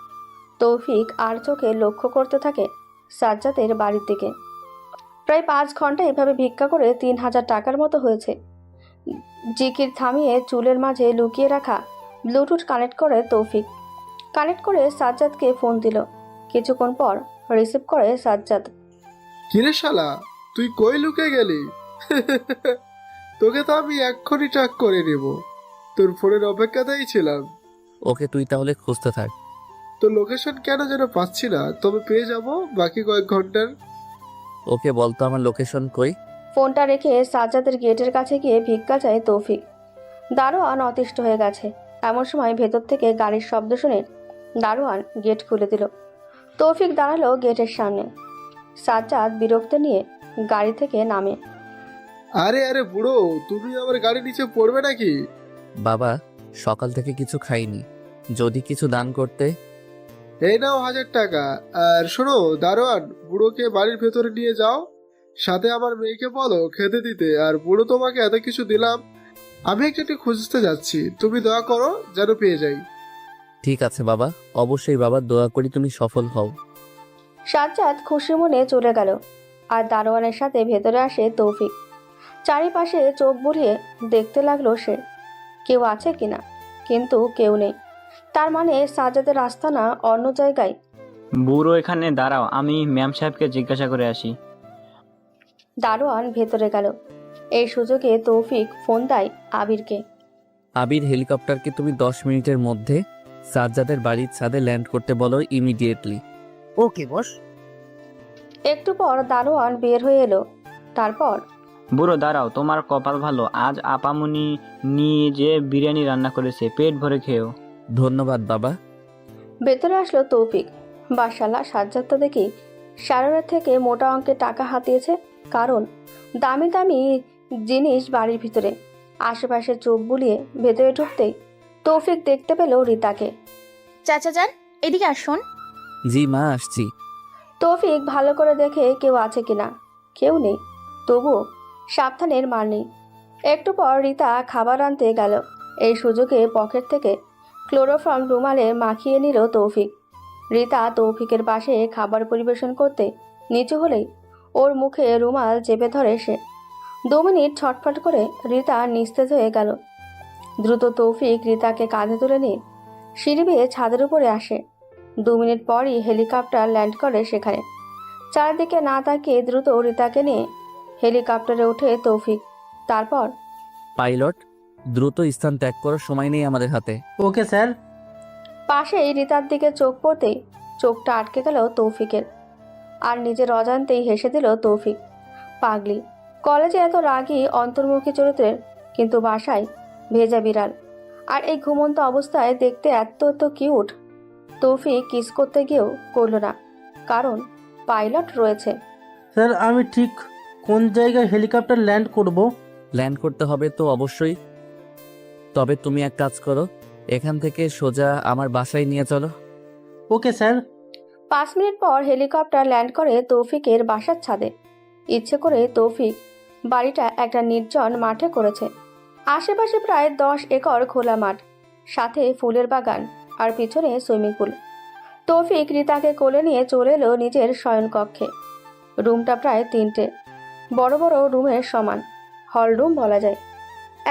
তৌফিক আর চোখে লক্ষ্য করতে থাকে সাজ্জাদের বাড়ির দিকে। প্রায় 5 ঘন্টা এভাবে ভিক্ষা করে 3000 টাকার মতো হয়েছে। জিকির থামিয়ে চুলের মাঝে লুকিয়ে রাখা ব্লুটুথ কানেক্ট করে তৌফিক। কানেক্ট করে সাজ্জাদকে ফোন দিল। কিছুক্ষণ পর রিসিভ করে সাজ্জাদ। কিরে শালা, তুই কই লুকে গেলি? তোকে তো আমি এক্ষুনি ট্র্যাক করে নেব। তোর ফোনের অপেক্ষাতেই ছিলাম। ওকে তুই তাহলে খুঁজতে থাক। তোর লোকেশন কেন যেন পাচ্ছি না, তবে পেয়ে যাব বাকি কয়েক ঘন্টার। ওকে বলতো আমার লোকেশন কই। ফোনটা রেখে সাজ্জাদের গেটের কাছে গিয়ে ভিক্ষা চায় তৌফিক। দারোয়ান অতিষ্ঠ হয়ে গেছে। এমন সময় ভেতর থেকে গাড়ির শব্দ শুনে দারোয়ান গেট খুলে দিল। তৌফিক দাঁড়ালো গেটের সামনে। সাজ্জাদ বিরক্ত নিয়ে গাড়ি থেকে নামে। আরে আরে বুড়ো, তুমি আমার গাড়ি নিচে পড়বে নাকি? বাবা, সকাল থেকে কিছু খাইনি, যদি কিছু দান করতে। এই নাও 1000 টাকা। আর শোনো দারোয়ান, বুড়োকে বাড়ির ভেতরে নিয়ে যাও। সাথে আমার মেয়েকে বলো খেতে দিতে। আর বুড়ো, তোমাকে এত কিছু দিলাম, আমি একটু খুঁজতে যাচ্ছি, তুমি দয়া করো যেন পেয়ে যাই। ঠিক আছে বাবা, অবশ্যই বাবা, দোয়া করি তুমি সফল হও। সাজ্জাদ খুশি মনে চলে গেল। আর দারোয়ানের সাথে ভেতরে আসে তৌফিক। চারিপাশে চোখ বুলিয়ে দেখতে লাগলো সে, কেউ আছে কিনা, কিন্তু কেউ নেই। তার মানে সাজ্জাদের আস্তানা অন্য জায়গায়। বুড়ো এখানে দাঁড়াও, আমি ম্যাম সাহেবকে জিজ্ঞাসা করে আসি। দারোয়ান ভেতরে গেল। এই সুযোগে তৌফিক ফোন দেয় আবিরকে। আবির, হেলিকপ্টারকে তুমি 10 মিনিটের মধ্যে সাজ্জাদের বাড়ির ছাদে ল্যান্ড করতে বলো, ইমিডিয়েটলি। ওকে বস। একটু পর দারোয়ান বের হয়ে এলো। তারপর, বুড়ো দাঁড়াও, তোমার কপাল ভালো, আজ আপামনি নিয়ে যে বিরিয়ানি রান্না করেছে, পেট ভরে খেও। ধন্যবাদ বাবা। ভেতরে আসলো তৌফিক। বাসালা সাজ্জাদ তো দেখি সারার থেকে মোটা অঙ্কের টাকা হাতিয়েছে, কারণ দামি দামি জিনিস বাড়ির ভিতরে। আশেপাশে চোখ বুলিয়ে ভেতরে ঢুকতেই তৌফিক দেখতে পেল রিতাকে। চাচা যান, এদিকে আসুন। জি মা, আসছি। তৌফিক ভালো করে দেখে কেউ আছে কিনা, কেউ নেই। তবুও সাবধানের মার নেই। একটু পর রিতা খাবার আনতে গেল। এই সুযোগে পকেট থেকে ক্লোরোফর্ম রুমালে মাখিয়ে নিল তৌফিক। রিতা তৌফিকের পাশে খাবার পরিবেশন করতে নিচু হলেই ওর মুখে রুমাল চেপে ধরে সে। 2 মিনিট ছটফট করে রিতা নিস্তেজ হয়ে গেল। দ্রুত তৌফিক রিতাকে কাঁধে তুলে নিয়ে সিঁড়ি বেয়ে ছাদের উপরে আসে। 2 মিনিট পরই হেলিকপ্টার ল্যান্ড করে সেখানে। চারিদিকে না তাকিয়ে দ্রুত রিতাকে নিয়ে হেলিকপ্টারে ওঠে তৌফিক। তারপর, পাইলট, দ্রুত স্থান ত্যাগ করার সময় নেই আমাদের হাতে। Okay sir. পাশেই রিতার দিকে চোখ পড়তেই চোখটা আটকে গেল তৌফিকের। আর নিজের অজান্তেই হেসে দিল তৌফিক। পাগলি, কলেজে এত রাগী অন্তর্মুখী চরিত্রের, কিন্তু বাসায় ভেজা বিড়াল। আর এই ঘুমন্ত অবস্থায় দেখতে এত কিউট। তৌফিক কিস করতে গিয়েও করল না, কারণ পাইলট রয়েছে। স্যার, আমি ঠিক কোন জায়গায় হেলিকপ্টার ল্যান্ড করব? ল্যান্ড করতে হবে তো অবশ্যই, তবে তুমি এক কাজ করো, এখান থেকে সোজা আমার বাসায় নিয়ে চলো। Okay sir. 5 মিনিট পর হেলিকপ্টার ল্যান্ড করে তৌফিকের বাসার ছাদে। ইচ্ছে করে তৌফিক বাড়িটা একটা নির্জন মাঠে করেছে। আশেপাশে প্রায় 10 একর খোলা মাঠ, সাথে ফুলের বাগান আর পিছনে সুইমিং পুল। তৌফিক রিতাকে কোলে নিয়ে চলে এলো নিজের শয়নকক্ষে। রুমটা প্রায় 3টে, বড় বড় রুমের সমান, হল রুম বলা যায়।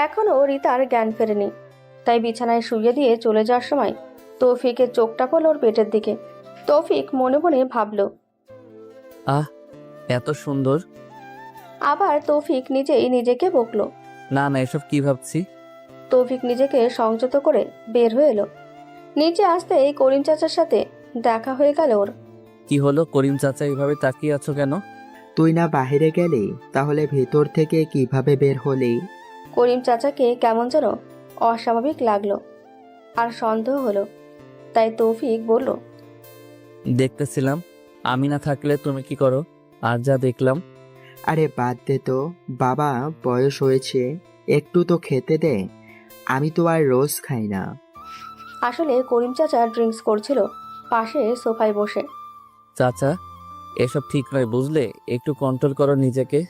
এখনও রিতার জ্ঞান ফেরেনি, তাই বিছানায় শুইয়ে দিয়ে চলে যাওয়ার সময় তৌফিকের চোখটা পড়ল ওর পেটের দিকে। তৌফিক মনে মনে ভাবল, আহ, এত সুন্দর, আবার তৌফিক নিজেই নিজেকে বকলো। না না, এসব কি ভাবছি? তৌফিক নিজেকে সংযত করে বের হয়ে এলো। নিচে আসতেই করিম চাচার সাথে দেখা হয়ে গেল ওর। কি হলো করিম চাচা, এইভাবে তাকিয়ে আছো কেন? তুই না বাইরে গেলি, তাহলে ভেতর থেকে কিভাবে বের হলি? করিম চাচাকে কেমন যেন অস্বাভাবিক লাগলো আর সন্দেহ হলো, তাই তৌফিক বলল, দেখতেছিলাম আমি না থাকলে তুমি কি করো, আর যা দেখলাম। আরে বাদ দে তো বাবা, বয়স হয়েছে, একটু তো খেতে দে। আমি তো আর রোজ খাই না। আসলে করিম চাচা ড্রিঙ্কস করছিল পাশে সোফায় বসে। চাচা, এসব ঠিক নয় বুঝলে, একটু কন্ট্রোল করো নিজেকে,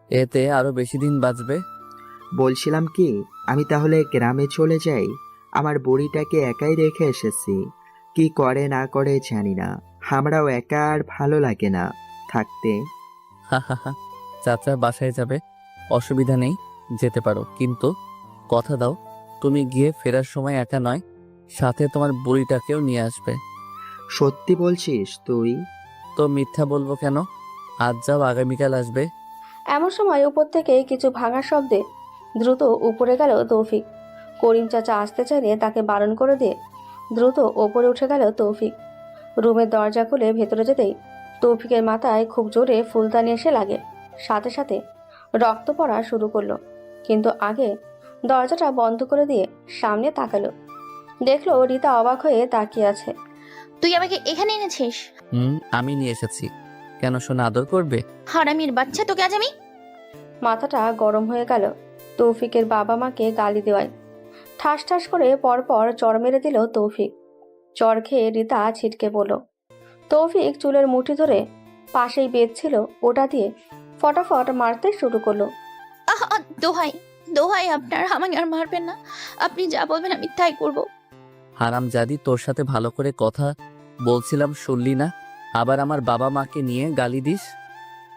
এতে আরো বেশি দিন বাঁচবে। বলছিলাম কি, আমি তাহলে গ্রামে চলে যাই। আমার বুড়িটাকে একাই রেখে এসেছি, কি করে না করে জানি না। আমরাও একা আর ভালো লাগে না থাকতে। হা হা হা। চাচা বাসায় যাবে, অসুবিধা নেই, যেতে পারো, কিন্তু কথা দাও তুমি গিয়ে ফেরার সময় একা নয়, সাথে তোমার বুড়িটাকেও নিয়ে আসবে। সত্যি বলছিস তুই? তো মিথ্যা বলবো কেন? আজ যাও, আগামীকাল আসবে। এমন সময় উপর থেকে কিছু ভাঙা শব্দে দ্রুত উপরে গেল তৌফিক। করিম চাচা আসতে চাইলে তাকে বারণ করে দিয়ে দ্রুত ওপরে উঠে গেল তৌফিক। রুমের দরজা খুলে ভেতরে যেতেই তৌফিকের মাথায় খুব জোরে ফুলদানি এসে লাগে, সাথে সাথে রক্ত পড়া শুরু করলো। কিন্তু আগে দরজাটা বন্ধ করে দিয়ে সামনে তাকালো, দেখলো রীতা অবাক হয়ে তাকিয়ে আছে। তুই আমাকে এখানে এনেছিস? আমি নিয়ে এসেছি। কেন শোনা, আদর করবে? হারামির বাচ্চা, তোকে আজ আমি। মাথাটা গরম হয়ে গেল তৌফিকের বাবা মাকে গালি দেওয়ায়। ঠাস ঠাস করে পরপর চড় মেরে দিল তৌফিক। চড় খেয়ে রীতা ছিটকে পড়ল। তৌফিক চুলের মুঠি ধরে পাশেই বেদ ছিল ওটা দিয়ে ফটাফট মারতে শুরু করলো। আহা, দোহাই দোহাই আপনার, আমাকে আর মারবেন না। আপনি যা বলবেন আমি তাই করব। হারামজাদি, তোর সাথে ভালো করে কথা বলছিলাম শুনলি না? আবার আমার বাবা মাকে নিয়ে গালি দিস।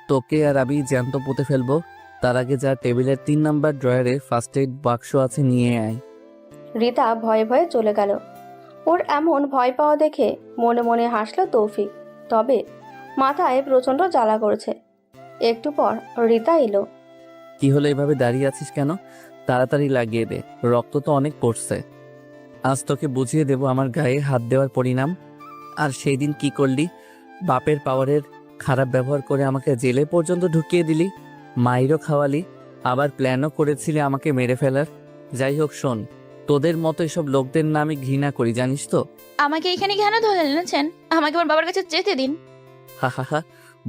তোকে আর আমি জ্যান্ত পুঁতে ফেলবো। তার আগে যা টেবিলের 3 নাম্বার ড্রয়ারে ফার্স্ট এইড বাক্স আছে নিয়ে আয়। রীতা ভয়ে ভয়ে চলে গেল। ওর এমন ভয় পাওয়া দেখে মনে মনে হাসলো তৌফিক, তবে মাথায় প্রচন্ড জ্বালা করেছে। একটু পর রীতা এলো। কি হলো, এভাবে দাঁড়িয়ে আছিস কেন? তাড়াতাড়ি লাগিয়ে দে, রক্ত তো অনেক পড়ছে। আজ তোকে বুঝিয়ে দেব আমার গায়ে হাত দেওয়ার পরিণাম। আর সেই দিন কি করলি? বাপের পাওয়ারের খারাপ ব্যবহার করে আমাকে জেলে পর্যন্ত ঢুকিয়ে দিলি, মাইরও খাওয়ালি, আবার প্ল্যানও করেছিলি আমাকে মেরে ফেলার। যাই হোক শোন, তোদের মতো এসব লোকদের না আমি ঘৃণা করি, জানিস তো। আমাকে এখানে কেন ধরে এনেছেন? আমাকে আমার বাবার কাছে যেতে দিন। হা হা হা,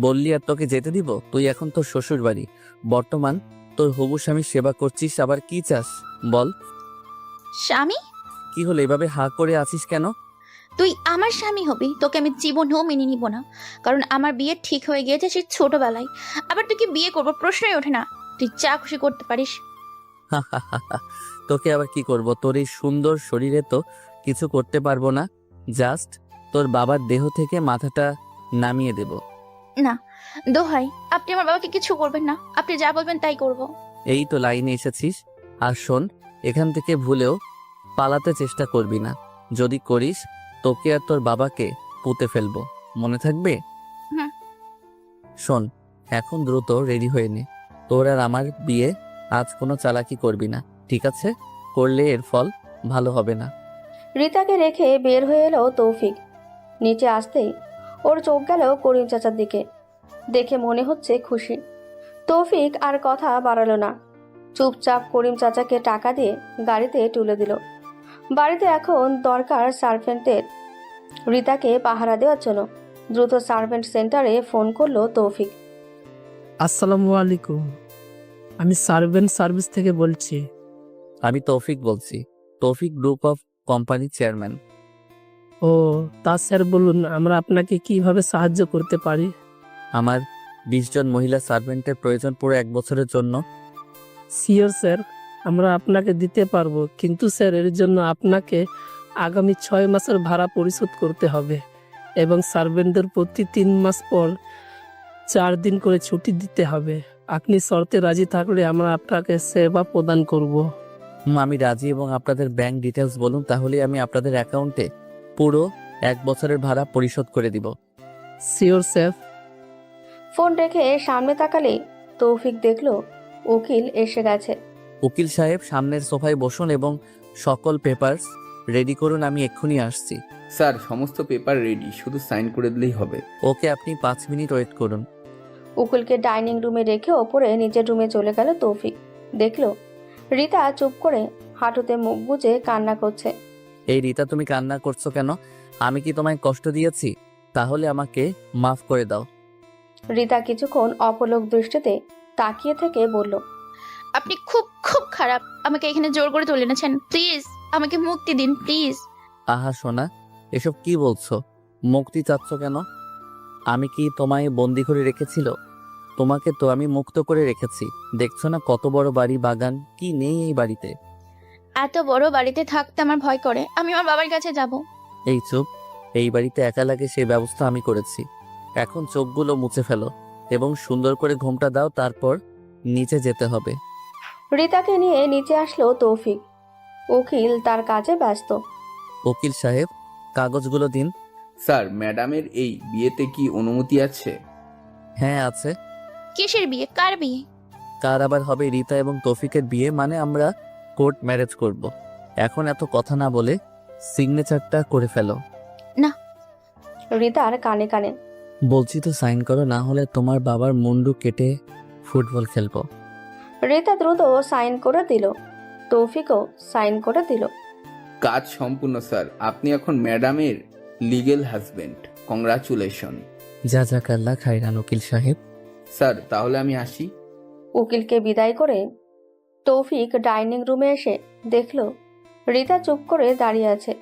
বললি আর তোকে যেতে দিব? তুই এখন তোর শ্বশুর বাড়ি, বর্তমান তোর হবু স্বামীর সেবা করছিস, আবার কি চাস বল? স্বামী? কি হলো, এভাবে হা করে আছিস কেন? তুই আমার স্বামী হবি, তোকে আমি জীবনেও মেনে নিব না, কারণ আমার বিয়ে ঠিক হয়ে গিয়েছে সেই ছোটবেলায়। আবার তুই কি বিয়ে করবো প্রশ্নই ওঠে না। তুই যা খুশি করতে পারিস। হা হা হা হা, তোকে আবার কি করব? তোর এই সুন্দর শরীরে তো কিছু করতে পারবো না, জাস্ট তোর বাবার দেহ থেকে মাথাটা নামিয়ে দেব। না দোহাই, আপনি আমার বাবাকে কিছু করবেন না, আপনি যা বলবেন তাই করব। এই তো লাইনে এসেছিস। আর শোন, এখান থেকে ভুলেও পালাতে চেষ্টা করবি না, যদি করিস তোকে আর তোর বাবাকে পুঁতে ফেলবো, মনে থাকবে? হুম। শোন, এখন দ্রুত রেডি হয়ে নে, তোর আর আমার বিয়ে আজ কোনো চালাকি করবি না, ঠিক আছে? করলে এর ফল ভালো হবে না। রীতাকে রেখে বের হয়ে এলো তৌফিক। নিচে আসতেই ওর চোখ গেল করিম চাচার দিকে, দেখে মনে হচ্ছে খুশি। তৌফিক আর কথা বাড়ালো না, চুপচাপ করিম চাচাকে টাকা দিয়ে গাড়িতে তুলে দিল। বাড়িতে এখন দরকার সার্ভেন্টের, রীতাকে পাহারা দেওয়ার জন্য। দ্রুত সার্ভেন্ট সেন্টারে ফোন করলো তৌফিক। আসসালামু আলাইকুম, আমি সার্ভেন্ট সার্ভিস থেকে বলছি। আমি তৌফিক বলছি, তৌফিক গ্রুপ অফ কোম্পানির চেয়ারম্যান। ও, তা স্যার বলুন, আমরা আপনাকে কিভাবে সাহায্য করতে পারি? আমার 20 জন মহিলা সার্ভেন্টের প্রয়োজন পুরো 1 বছরের জন্য। সিওর স্যার, আমরা আপনাকে দিতে পারবো, কিন্তু স্যার এর জন্য আপনাকে আগামী 6 মাসের ভাড়া পরিশোধ করতে হবে এবং সার্ভেন্টদের প্রতি 3 মাস পর 4 দিন করে ছুটি দিতে হবে। আপনি শর্তে রাজি থাকলে আমরা আপনাকে সেবা প্রদান করব। আমি রাজি, এবং আপনাদের ব্যাংক ডিটেলস বলুন, তাহলে আমি আপনাদের অ্যাকাউন্টে পুরো 1 বছরের ভাড়া পরিশোধ করে দিব। Sure sir. ফোন রেখে সামনে তাকালে তৌফিক দেখলো উকিল এসে গেছে। উকিল সাহেব সামনের সোফায় বসুন এবং সকল পেপারস রেডি করুন, আমি এক্ষুনি আসছি। স্যার সমস্ত পেপার রেডি, শুধু সাইন করে দিলেই হবে। ওকে, আপনি 5 মিনিট ওয়েট করুন। উকিলকে ডাইনিং রুমে রেখে ওপরে নিজের রুমে চলে গেল তৌফিক। দেখলো রিতা চুপ করে হাঁটুতে মুখ গুজে কান্না করছে। এই রিতা, তুমি কান্না করছো কেন? আমি কি তোমায় কষ্ট দিয়েছি? তাহলে আমাকে মাফ করে দাও। রিতা কিছুক্ষণ অপলক দৃষ্টিতে তাকিয়ে থেকে বলল, আপনি খুব খুব খারাপ। আমাকে এখানে জোর করে তুলে এনেছেন। প্লিজ আমাকে মুক্তি দিন, প্লিজ। আহা সোনা, এসব কি বলছো? মুক্তি চাচ্ছ কেন? আমি কি তোমায় বন্দি করে রেখেছিল? তোমাকে তো আমি মুক্ত করে রেখেছি। দেখছো না কত বড় বাড়ি, বাগান, কি নেই এই বাড়িতে? এত বড় বাড়িতে থাকতে আমার ভয় করে। আমি আমার বাবার কাছে যাব। এই চুপ, এই বাড়িতে একা লাগে সেই ব্যবস্থা আমি করেছি। এখন চোখগুলো মুছে ফেলো এবং সুন্দর করে ঘুমটা দাও, তারপর নিচে যেতে হবে। রিতাকে নিয়ে নিচে আসলো তৌফিক। উকিল তার কাজে ব্যস্ত। উকিল সাহেব, কাগজগুলো দিন। স্যার ম্যাডামের এই বিয়েতে কি অনুমতি আছে? হ্যাঁ আছে। কিসের বিয়ে? কার বিয়ে? কার আবার হবে? রিতা এবং তৌফিকের বিয়ে, মানে আমরা কোর্ট ম্যারেজ করব। এখন এত কথা না বলে সিগনেচারটা করে ফেলো। না। রিতার কানে কানে বলছি তো সাইন করো, না হলে তোমার বাবার মুন্ডু কেটে ফুটবল খেলবো। রিতা দ্রুত সাইন করে দিল। তৌফিকও সাইন করে দিল। কাজ সম্পূর্ণ স্যার, আপনি এখন ম্যাডামের লিগেল হাজবেন্ড। কংগ্রাচুলেশন। জাযাকাল্লাহ খাইরান উকিল সাহেব। স্যার তাহলে আমি আসি। উকিলকে বিদায় করে তৌফিক ডাইনিং রুমে এসে দেখলো রিতা চুপ করে দাঁড়িয়ে আছে।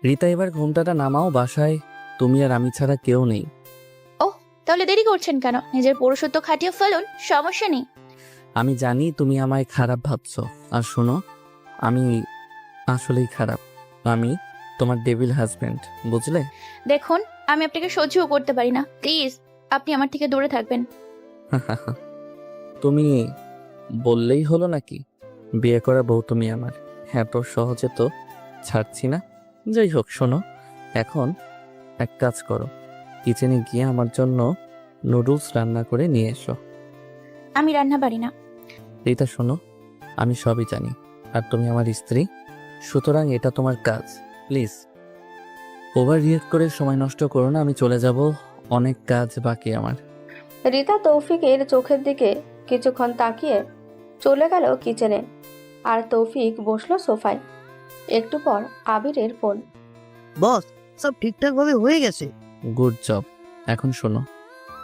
রিতা, এবার ঘুমটাটা নামাও, বাসায় তুমি আর আমি ছাড়া কেউ নেই। ওহ, তাহলে দেরি করছেন কেন? নিজের পুরুষত্ব খাটিয়ে ফেলুন, সমস্যা নেই। আমি জানি তুমি আমায় খারাপ ভাবছো, আর শোনো, আমি আসলেই খারাপ। আমি তোমার ডেভিল হাজবেন্ড, বুঝলে? দেখুন, আমি আপনাকে সহ্যও করতে পারি না। প্লিজ আপনি আমার থেকে দূরে থাকবেন। তুমি বললেই হলো নাকি? বিয়ে করা বউ তুমি আমার, এত সহজে তো ছাড়ছি না। যাই হোক, শোনো, এখন এক কাজ করো, কিচেনে গিয়ে আমার জন্য নুডলস রান্না করে নিয়ে এসো। আমি রান্না পারি না। রিতা শোনো, আমি সবই জানি, আর তুমি আমার স্ত্রী, সুতরাং এটা তোমার কাজ। প্লিজ ওভার রিয়েক্ট করে সময় নষ্ট করো না, আমি চলে যাব, অনেক কাজ বাকি আমার। রিতা তৌফিকের চোখের দিকে কিছুক্ষণ তাকিয়ে চলে গেল কিচেনে, আর তৌফিক বসলো সোফায়। একটু পর আবিরের ফোন। বস, সব ঠিকঠাক ভাবে হয়ে গেছে। Good job. এখন শোনো,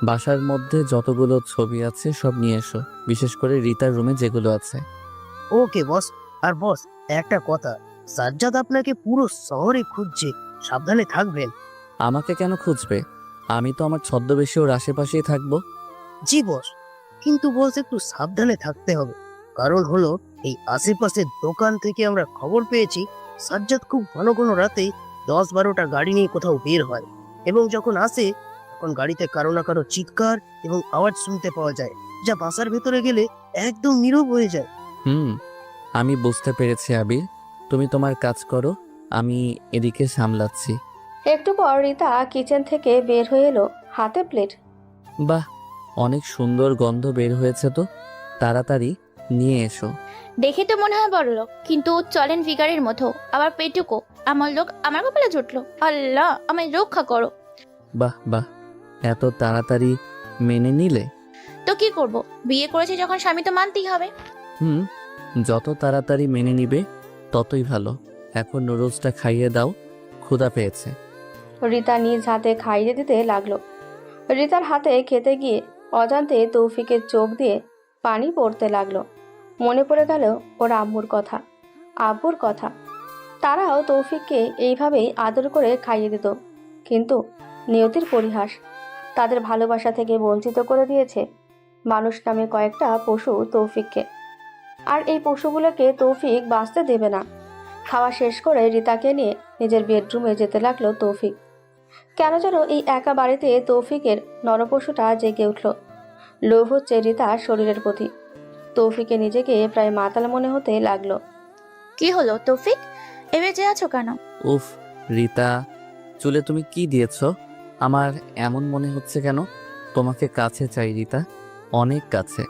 বাসার মধ্যে যতগুলো ছবি আছে সব নিয়ে এসো, বিশেষ করে রিতার রুমে যেগুলো আছে। ওকে বস। আর বস, একটা কথা, সাজ্জাদ আপনাকে পুরো শহরে খুঁজছে, সাবধানে থাকবেন। আমাকে কেন খুঁজবে? আমি তো আমার ছদ্মবেশে ওর আশেপাশেই থাকবো। জি বস, কিন্তু বস একটু সাবধানে থাকতে হবে। কারণ হলো, এই আশেপাশের দোকান থেকে আমরা খবর পেয়েছি সাজ্জাদ খুব ঘন ঘন রাতে 10-12টা গাড়ি নিয়ে কোথাও বের হয়, এবং যখন আসে তখন গাড়িতে কারো না কারো চিৎকার এবং আওয়াজ শুনতে পাওয়া যায়, যা বাসার ভেতরে গেলে একদম নীরব হয়ে যায়। আমি বুঝতে পেরেছি আবির, তুমি তোমার কাজ করো, আমি এদিকে সামলাচ্ছি। একটু পর রিতা কিচেন থেকে বের হয়ে এলো, হাতে প্লেট। বাহ, অনেক সুন্দর গন্ধ বের হয়েছে তো, তাড়াতাড়ি নিয়ে এসো। দেখে তো মনে হয় বড় লোক, কিন্তু চলেন ফিগারের মতো, আবার পেটুকো। আমার লোক আমার কপালে জুটলো। আল্লাহ, আমায় রক্ষা করো। বাহ বাহ, এত তাড়াতাড়ি মেনে নিলে? তো কি করব, বিয়ে করেছে যখন স্বামী তো মানতেই হবে। যত তাড়াতাড়ি মেনে নিবে ততই ভালো। এখন নুডলসটা খাইয়ে দাও, ক্ষুধা পেয়েছে। রিতা নিজ হাতে খাইয়ে দিতে লাগলো। রিতার হাতে খেতে গিয়ে অজান্তে তৌফিকের চোখ দিয়ে পানি পড়তে লাগলো। মনে পড়ে গেল ওর আম্মুর কথা, আব্বুর কথা। তারাও তৌফিককে এইভাবেই আদর করে খাইয়ে দিত, কিন্তু নিয়তির পরিহাস তাদের ভালোবাসা থেকে বঞ্চিত করে দিয়েছে মানুষ নামে কয়েকটা পশু তৌফিককে। আর এই পশুগুলোকে তৌফিক বাঁচতে দেবে না। খাওয়া শেষ করে রিতাকে নিয়ে নিজের বেডরুমে যেতে লাগলো তৌফিক। কেন যেন এই একা বাড়িতে তৌফিকের নরপশুটা জেগে উঠল। লোভ হচ্ছে রিতার শরীরের প্রতি। তৌফিকে নিজেকে প্রায় মাতাল মনে হতে লাগলো। কি হলো তৌফিক, এভাবে যে আছো কেন? উফ রিতা, চুলে তুমি কি দিয়েছো? আমার এমন মনে হচ্ছে কেন? তোমাকে কাছে চাই রিতা, অনেক কাছে।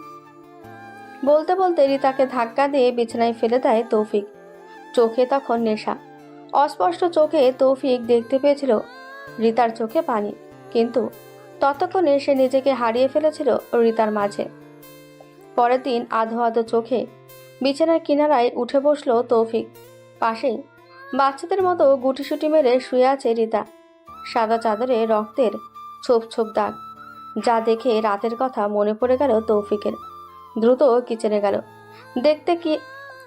বলতে বলতে রিতাকে ধাক্কা দিয়ে বিছানায় ফেলে দেয় তৌফিক। চোখে তখন নেশা। অস্পষ্ট চোখে তৌফিক দেখতে পেয়েছিল রিতার চোখে পানি, কিন্তু ততক্ষণে সে নিজেকে হারিয়ে ফেলেছিল রিতার মাঝে। পরের দিন আধো আধো চোখে বিছানার কিনারায় উঠে বসলো তৌফিক। পাশেই বাচ্চাদের মতো গুটিসুটি মেরে শুয়ে আছে রিতা। সাদা চাদরে রক্তের ছোপ ছোপ দাগ, যা দেখে রাতের কথা মনে পড়ে গেল তৌফিকের। দ্রুত কিচেনে গেল, দেখতে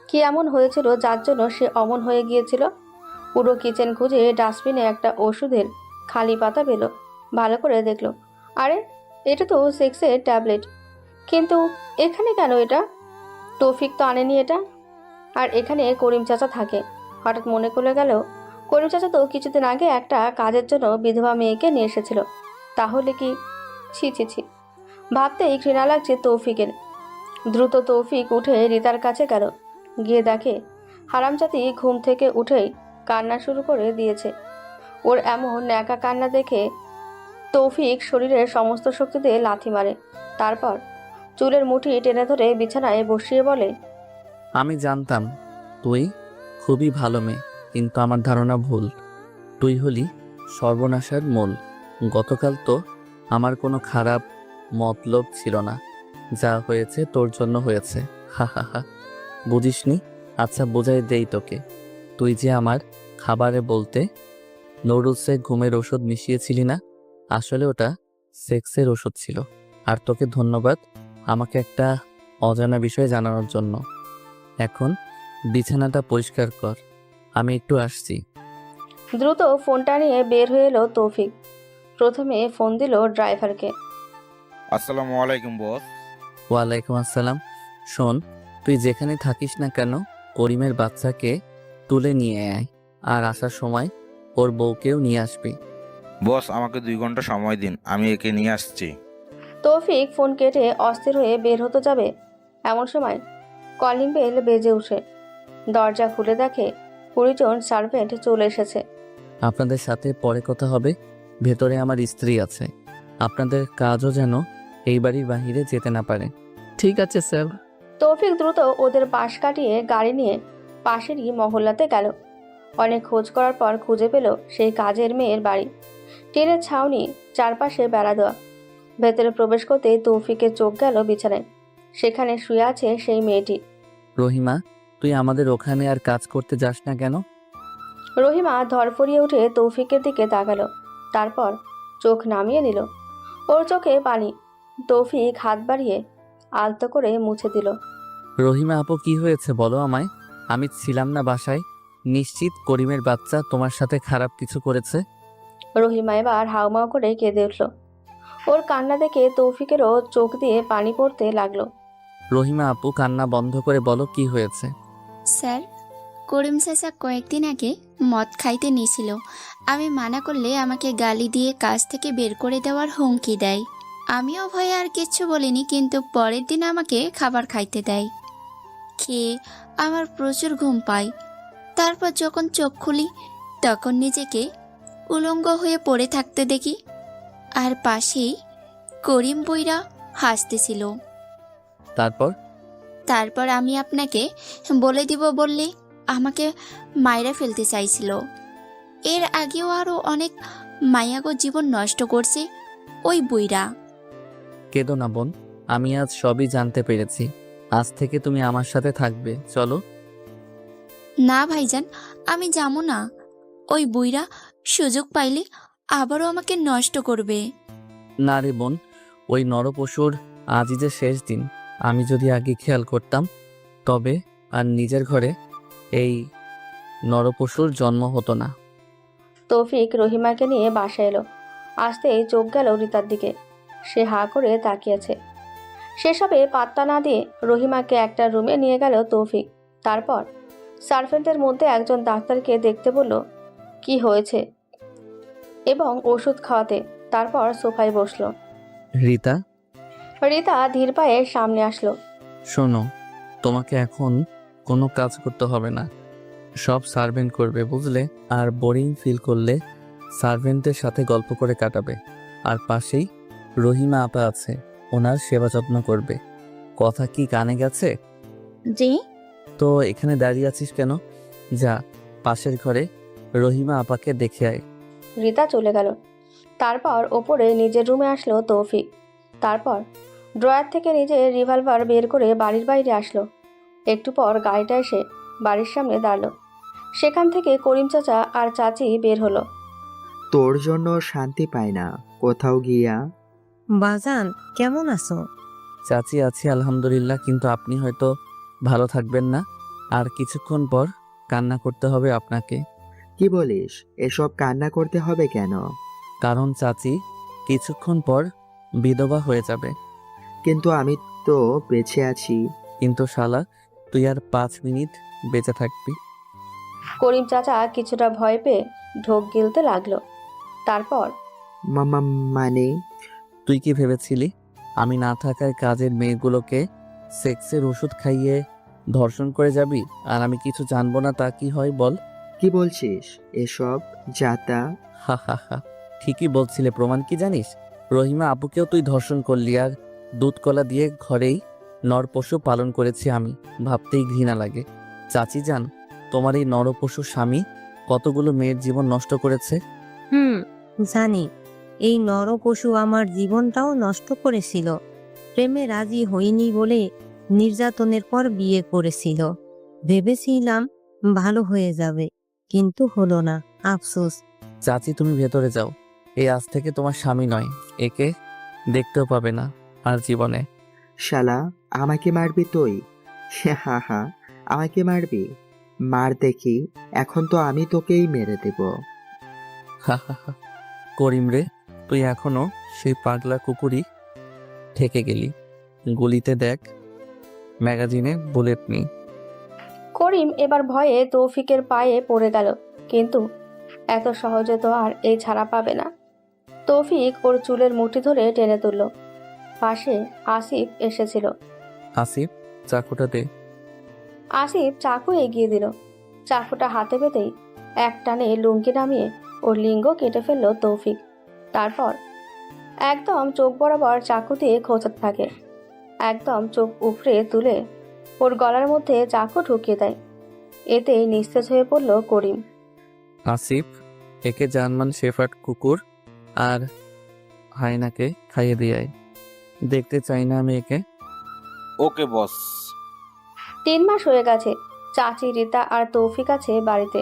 কি এমন হয়েছিল যার জন্য সে অমন হয়ে গিয়েছিল। পুরো কিচেন খুঁজে ডাস্টবিনে একটা ওষুধের খালি পাতা পেল। ভালো করে দেখলো, আরে এটা তো সেক্সের ট্যাবলেট, কিন্তু এখানে কেন এটা? তৌফিক তো আনেনি এটা। আর এখানে করিম চাচা থাকে। হঠাৎ মনে করে গেল করিম চাচা তো কিছুদিন আগে একটা কাজের জন্য বিধবা মেয়েকে নিয়ে এসেছিল। তাহলে কি? ছি ছি ছি, ভাবতেই ঘৃণা লাগছে তৌফিকের। দ্রুত তৌফিক উঠে রিতার কাছে গেল। গিয়ে দেখে হারামজাতি ঘুম থেকে উঠেই কান্না শুরু করে দিয়েছে। ওর এমন ন্যাকা কান্না দেখে তৌফিক শরীরের সমস্ত শক্তি দিয়ে লাথি মারে। তারপর চুলের মুঠি টেনে ধরে বিছানায় বসিয়ে বলে, আমি জানতাম তুই খুবই ভালো মেয়ে, কিন্তু আমার ধারণা ভুল। তুই হলি সর্বনাশের মূল। গতকাল তো আমার কোনো খারাপ মতলব ছিল না, যা হয়েছে তোর জন্য হয়েছে। হা হা হা, বুঝিসনি? আচ্ছা বোঝাই দেই তোকে। তুই যে আমার খাবারে বলতে নুডলসে ঘুমের ওষুধ মিশিয়েছিলি না, আসলে ওটা সেক্সের ওষুধ ছিল। আর তোকে ধন্যবাদ আমাকে একটা অজানা বিষয় জানানোর জন্য। এখন বিছানাটা পরিষ্কার কর, আমি একটু আসছি। দ্রুত ফোনটা নিয়ে বের হয়ে এলো তৌফিক। প্রথমে ফোন দিল ড্রাইভারকে। আসসালামু আলাইকুম বস। ওয়ালাইকুম আসসালাম। শোন, তুই যেখানে থাকিস না কেন করিমের বাচ্চাকে তুলে নিয়ে আয়, আর আসার সময় ওর বউকেও নিয়ে আসবি। বস আমাকে 2 ঘন্টা সময় দিন, আমি একে নিয়ে আসছি। তৌফিক ফোন কেটে অস্থির হয়ে বের হতে যাবে, এমন সময় কলিং বেল বেজে উঠে। দরজা খুলে দেখে 20 জন সার্ভেন্ট চলে এসেছে। আপনাদের সাথে পরে কথা হবে, ভেতরে আমার স্ত্রী আছে। আপনাদের কাজও যেন এই বাড়ির বাহিরে যেতে না পারে। ঠিক আছে স্যার। তৌফিক দ্রুত ওদের পাশ কাটিয়ে গাড়ি নিয়ে পাশেরই মহল্লাতে গেল। অনেক খোঁজ করার পর খুঁজে পেল সেই কাজের মেয়ের বাড়ি। টিনের ছাউনি, চারপাশে বেড়া দেওয়া। ভেতরে প্রবেশ করতে তৌফিকের চোখ গেল বিছানায়। সেখানে শুয়ে আছে সেই মেয়েটি। রহিমা, তুই আমাদের ওখানে আর কাজ করতে যাস না কেন? রহিমা ধরফরিয়ে উঠে তৌফিকের দিকে তাকালো, তারপর চোখ নামিয়ে নিল। ওর চোখে পানি। তৌফিক হাত বাড়িয়ে আলতো করে মুছে দিল। রহিমা আপু, কি হয়েছে বলো আমায়। আমি ছিলাম না বাসায়, নিশ্চিত করিমের বাচ্চা তোমার সাথে খারাপ কিছু করেছে। রহিমা এবার হাউমাউ করে কেঁদে উঠল। ওর কান্না দেখে তৌফিকেরও চোখ দিয়ে পানি পড়তে লাগলো। রহিমা আপু, কান্না বন্ধ করে বলো কি হয়েছে। স্যার, করিম চাচা কয়েকদিন আগে মদ খাইতে নিয়েছিল। আমি মানা করলে আমাকে গালি দিয়ে কাজ থেকে বের করে দেওয়ার হুমকি দেয়। আমিও ভয়ে আর কিচ্ছু বলিনি, কিন্তু পরের দিন আমাকে খাবার খাইতে দেয়। খেয়ে আমার প্রচুর ঘুম পায়। তারপর যখন চোখ খুলি তখন নিজেকে উলঙ্গ হয়ে পড়ে থাকতে দেখি, আর পাশেই করিম বইরা হাসতেছিল। তারপর আমি আপনাকে বলে দিব বললে আমাকে মাইরা ফেলতে চাইছিল। এর আগেও আরো অনেক মায়াগো জীবন নষ্ট করছে ওই বইরা। কেঁদো না বোন, আমি আজ সবই জানতে পেরেছি। আজ থেকে তুমি আমার সাথে থাকবে, চলো। না ভাইজান, আমি যাবো না। ওই বইরা সুযোগ পাইলে আবারও আমাকে নষ্ট করবে। না রে বোন, ওই নরপশুর আজই যে শেষ দিন। আমি যদি আগে খেয়াল করতাম তবে আর নিজের ঘরে এই নরপশুর জন্ম হতো না। তৌফিক রহিমাকে নিয়ে বাসায় এলো। আসতেই চোখ গেল রিতার দিকে। সে হাঁ করে তাকিয়েছে। সেসবে পাত্তা না দিয়ে রহিমাকে একটা রুমে নিয়ে গেল তৌফিক। তারপর সার্ভেন্টের মধ্যে একজন ডাক্তারকে দেখতে বলল কি হয়েছে এবং ওষুধ খাওয়াতে। তারপর সোফায় বসলো। রিতা ধীর পায়ে সামনে আসলো। শোনো, তোমাকে এখন কোনো কাজ করতে হবে না, সব সার্ভেন্ট করবে, বুঝলে? আর বোরিং ফিল করলে সার্ভেন্টের সাথে গল্প করে কাটাবে। আর পাশেই রহিমা আপা আছে, ওনার সেবা যত্ন করবে। কথা কি কানে গেছে? জি। তো এখানে দাঁড়িয়ে আছিস কেন? যা পাশের ঘরে রহিমা আপাকে দেখে আয়। রিতা চলে গেল। তারপর ওপরে নিজের রুমে আসলো তৌফিক। তারপর ড্রয়ার থেকে নিজের রিভলভার বের করে বাড়ির বাইরে আসলো। একটু পর গাড়িটা এসে বাড়ির সামনে দাঁড়ালো। সেখান থেকে করিম চাচা আর চাচি বের হলো। তোর জন্য শান্তি পায় না কোথাও গিয়া। বাজান কেমন আছো? চাচি আছি আলহামদুলিল্লাহ, কিন্তু আপনি হয়তো ভালো থাকবেন না। আর কিছুক্ষণ পর কান্না করতে হবে আপনাকে। কি বলিস? এসব কান্না করতে হবে কেন? কারণ চাচি কিছুক্ষণ পর বিধবা হয়ে যাবে। কিন্তু আমি তো বেঁচে আছি। কিন্তু শালা, তুই আর 5 মিনিট বেঁচে থাকবি। করিম চাচা কিছুটা ভয় পেয়ে ঢোক গিলতে লাগলো। তারপর মামা মানে? তুই কি ভেবেছিলি আমি না থাকায় কাজের মেয়েগুলোকে সেক্সের ওষুধ খাইয়ে ধর্ষণ করে যাবি আর আমি কিছু জানবো না? তা কি হয় বল? কি বলছিস এসব যাতা? হা হা হা, ঠিকই বলছিলে। প্রমাণ কি জানিস? রহিমা আপুকেও তুই ধর্ষণ করলি, আর দুধ কলা দিয়ে ঘরেই নরপশু পালন করেছি আমি। ভাবতেই ঘৃণা লাগে। চাচি যান, তোমার এই নরপশু স্বামী কতগুলো মেয়ের জীবন নষ্ট করেছে। জানি। এই নরপশু আমার জীবনটাও নষ্ট করেছিল। প্রেমে রাজি হইনি বলে নির্যাতনের পর বিয়ে করেছিল। ভেবেছিলাম ভালো হয়ে যাবে, কিন্তু হলো না। আফসোস। চাচি তুমি ভেতরে যাও। এই আজ থেকে তোমার স্বামী নয়, একে দেখতেও পাবে না আর জীবনে। শালা, আমাকে মারবি তুই? হা হা, আমাকে মারবি? মার দেখি, এখন তো আমি তোকেই মেরে দেব। হা হা হা। করিম রে, তুই এখনো সেই পাগলা কুকুরই থেকে গেলি। গুলিতে দেখ, ম্যাগাজিনে বুলেট নেই। করিম এবার ভয়ে তৌফিকের পায়ে পড়ে গেল, কিন্তু এত সহজে তো আর এই ছাড়া পাবে না। তৌফিক ওর চুলের মুঠি ধরে টেনে তুলল। পাশে আসিফ এসেছিল। আসিফ, চাকুটা দে। আসিফ চাকু এগিয়ে দিল। চাকুটা হাতে পেতেই এক টানে লুঙ্গি নামিয়ে ওর লিঙ্গ কেটে ফেলল তৌফিক। তারপর একদম চোখ বরাবর চাকু দিয়ে খোঁচাতে থাকে। একদম চোখ উপড়ে তুলে ওর গলার মধ্যে চাকু ঢুকিয়ে দেয়। এতে নিস্তেজ হয়ে পড়ল করিম। আসিফ, একে জার্মান শেফার্ড কুকুর আর হায়নাকে খাইয়ে দিয়ে আয়। দেখতে চাই না আমি একে। ওকে বস। 3 মাস হয়ে গেছে চাচি, রিতা আর তৌফিক আছে বাড়িতে।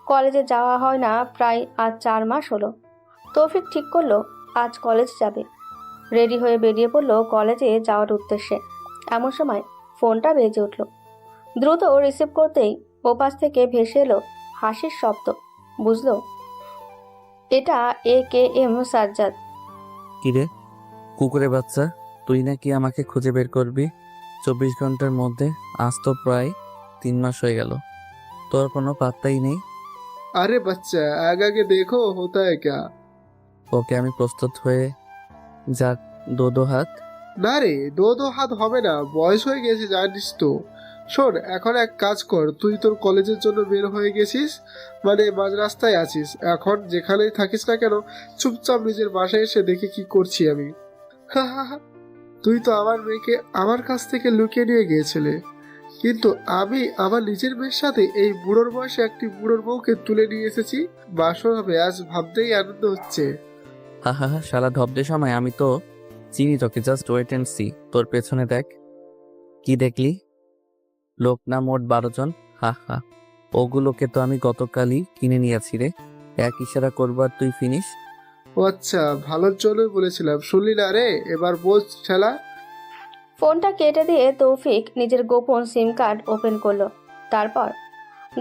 কলেজে যাওয়া হয় না প্রায় আজ 4 মাস হলো। তৌফিক ঠিক করলো আজ কলেজ যাবে। রেডি হয়ে বেরিয়ে পড়লো কলেজে যাওয়ার উদ্দেশ্যে। এমন সময় ফোনটা বেজে উঠল। দ্রুত রিসিভ করতেই ওপাশ থেকে ভেসে এলো হাসির শব্দ। বুঝলো এটা AKM সাজ্জাদ। কিরে কুকুরের বাচ্চা, তুই নাকি আমাকে খুঁজে বের করবি 24 ঘন্টার মধ্যে? আজ তো প্রায় 3 মাস হয়ে গেল, তোর কোনো পাত্তাই নেই। अरे बच्चा आगे देखो होता है क्या। ওকে আমি প্রস্তুত হয়ে যাক, দো হাত। না রে, দো হাত হবে না, বয়স হয়ে গেছে জানিস তো। শোন, এখন এক কাজ কর, তুই তোর কলেজের জন্য বের হয়ে গেছিস, মানে মাঝ রাস্তায় আছিস। এখন যেখানেই থাকিস না কেন, চুপচাপ নিজের বাসায় এসে দেখে কি করছি আমি। তুই তো আমার মেয়েকে আমার কাছ থেকে লুকিয়ে নিয়ে গিয়েছিলে, কিন্তু আমি আমার নিজের মেয়ের সাথে এই বুড়োর বয়সে একটি বুড়োর বউকে তুলে নিয়ে এসেছি। বাসর হবে আজ, ভাবতেই আনন্দ হচ্ছে। হা হা হা, শালা ধবদে সময়, আমি তো চিনি তোকে। Just wait and see. তোর পেছনে দেখ। কি দেখলি? লোক না মোট 12 জন। হা হা, ওগুলোকে তো আমি গতকালই কিনে নিয়েছি রে। এক ইশারা করবো আর তুই ফিনিশ। ও আচ্ছা, ভালোর জন্যই বলেছিলাম, শুনলি না রে? এবার বোঝ ঠেলা। ফোনটা কেটে দিয়ে তৌফিক নিজের গোপন সিম কার্ড ওপেন করলো। তারপর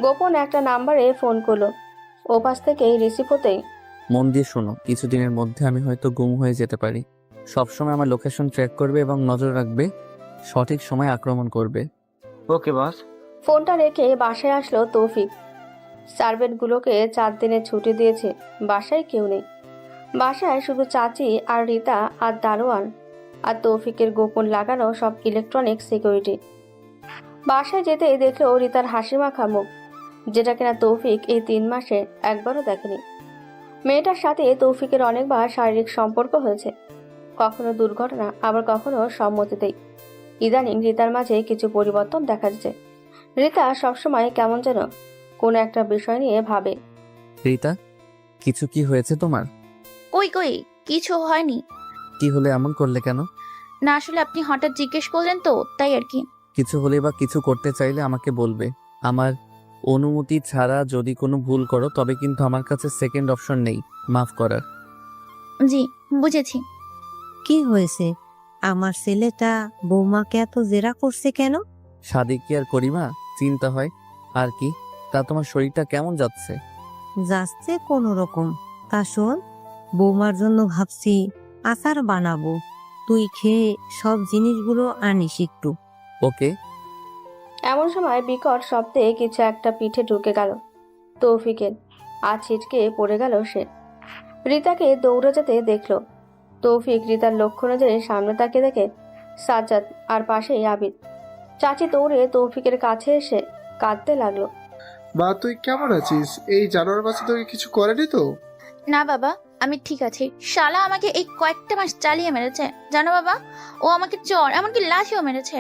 গোপন একটা নাম্বারে ফোন করলো। ওপাশ থেকেই রিসিভ হতেই মন দিয়ে শোনো, কিছুদিনের মধ্যে আমি হয়তো গুম হয়ে যেতে পারি। সবসময় আমার লোকেশন ট্র্যাক করবে এবং নজর রাখবে, সঠিক সময় আক্রমণ করবে। ওকে বস। ফোনটা রেখে বাসায় আসলো তৌফিক। সার্ভেন্টগুলোকে 4 দিনের ছুটি দিয়েছে, বাসায় কেউ নেই। বাসায় শুধু চাচি আর রিতা আর দারোয়ান আর তৌফিকের গোপন লাগানো সব ইলেকট্রনিক সিকিউরিটি। বাসায় যেতেই দেখলো রিতার হাসি মাখা মুখ, যেটা কিনা তৌফিক এই 3 মাসে একবারও দেখেনি। মেয়েটার সাথে তৌফিকের অনেকবার শারীরিক সম্পর্ক হয়েছে, কখনো দুর্ঘটনা, আবার কখনো সম্মতিতেই। ইদানিং রিতার মাঝে কিছু পরিবর্তন দেখা যাচ্ছে। রিতা সবসময় কেমন যেন কোনো একটা বিষয় নিয়ে ভাবে। রিতা, কিছু কি হয়েছে তোমার? কই কই, কিছু হয়নি। কি হলে এমন করলে কেন? না আসলে আপনি হঠাৎ জিজ্ঞেস করলেন তো, তাই আর কি। কিছু হলে বা কিছু করতে চাইলে আমাকে বলবে। আমার অনুমতি ছাড়া যদি কোনো ভুল করো তবে কিন্তু আমার কাছে সেকেন্ড অপশন নেই মাফ করার। জি, বুঝেছি। কি হয়েছে? আমার ছেলেটা বৌমাকে এত জেরা করছে কেন? শাদি কি আর করিমা, চিন্তা হয় আর কি। তা তোমার শরীরটা কেমন যাচ্ছে? যাচ্ছে কোনো রকম। তা শোন, বৌমার জন্য ভাবছি আচার বানাবো। তুই খেয়ে সব জিনিসগুলো আনিস একটু। ওকে। এমন সময় বিকট শব্দে কিছু একটা পিঠে ঢুকে গেল তৌফিকের, আর ছিটকে পড়ে গেল সে। রিতাকে দৌড়ে যেতে দেখল। তৌফিক রিতার লক্ষ্য নজরে সামনে তাকিয়ে দেখে সাজ্জাদ আর পাশেই আবিদ। চাচি দৌড়ে তৌফিকের কাছে এসে কাঁদতে লাগলো। মা, তুই কেমন আছিস? এই জানোয়ার বাচ্চা তোকে কিছু করেনি তো? না বাবা, আমি ঠিক আছি। শালা আমাকে এই কয়েকটা মাস চালিয়ে মেরেছে জানো বাবা। ও আমাকে চর এমনকি লাঠিও মেরেছে।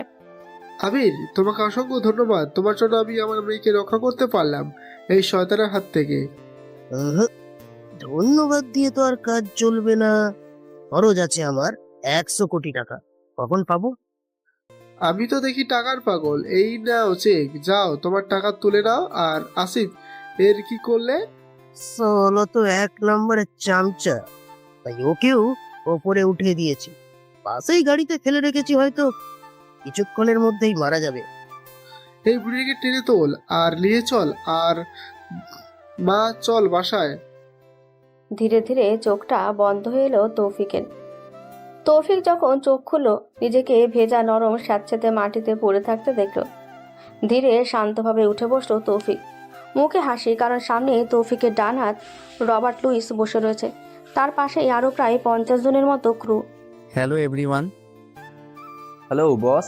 আবির, তোমাকে অসংখ্য ধন্যবাদ। তোমার জন্য আমি আমার মেয়েকে রক্ষা করতে পারলাম এই শয়তানের হাত থেকে। ধন্যবাদ দিয়ে তো আর কাজ চলবে না। খরচ আছে আমার 100 কোটি টাকা। কখন পাবো? আমি তো দেখি টাকার পাগল। এই নাও চেক, যাও তোমার টাকা তুলে নাও। আর আসিফ, এর কি করলে? সলো তো 1 নম্বরের চামচা, তাই ওকেও ওপরে উঠিয়ে দিয়েছি। পাশেই গাড়িতে ফেলে রেখেছি, হয়তো কিছুক্ষণের মধ্যেই মারা যাবে। এই বুড়িকে টেনে তোল আর নিয়ে চল। আর মা, চল বাসায়। ধীরে ধীরে চোখটা বন্ধ হয়ে এলো তৌফিকের। তৌফিক যখন চোখ খুলল, নিজেকে ভেজা নরম স্যাঁতসেঁতে মাটিতে পড়ে থাকতে দেখল। ধীরে শান্তভাবে উঠে বসলো তৌফিক, মুখে হাসি, কারণ সামনে তৌফিকের ডান হাত রবার্ট লুইস বসে রয়েছে। তার পাশেই আরো প্রায় 50 জনের মতো crew. Hello everyone. Hello boss.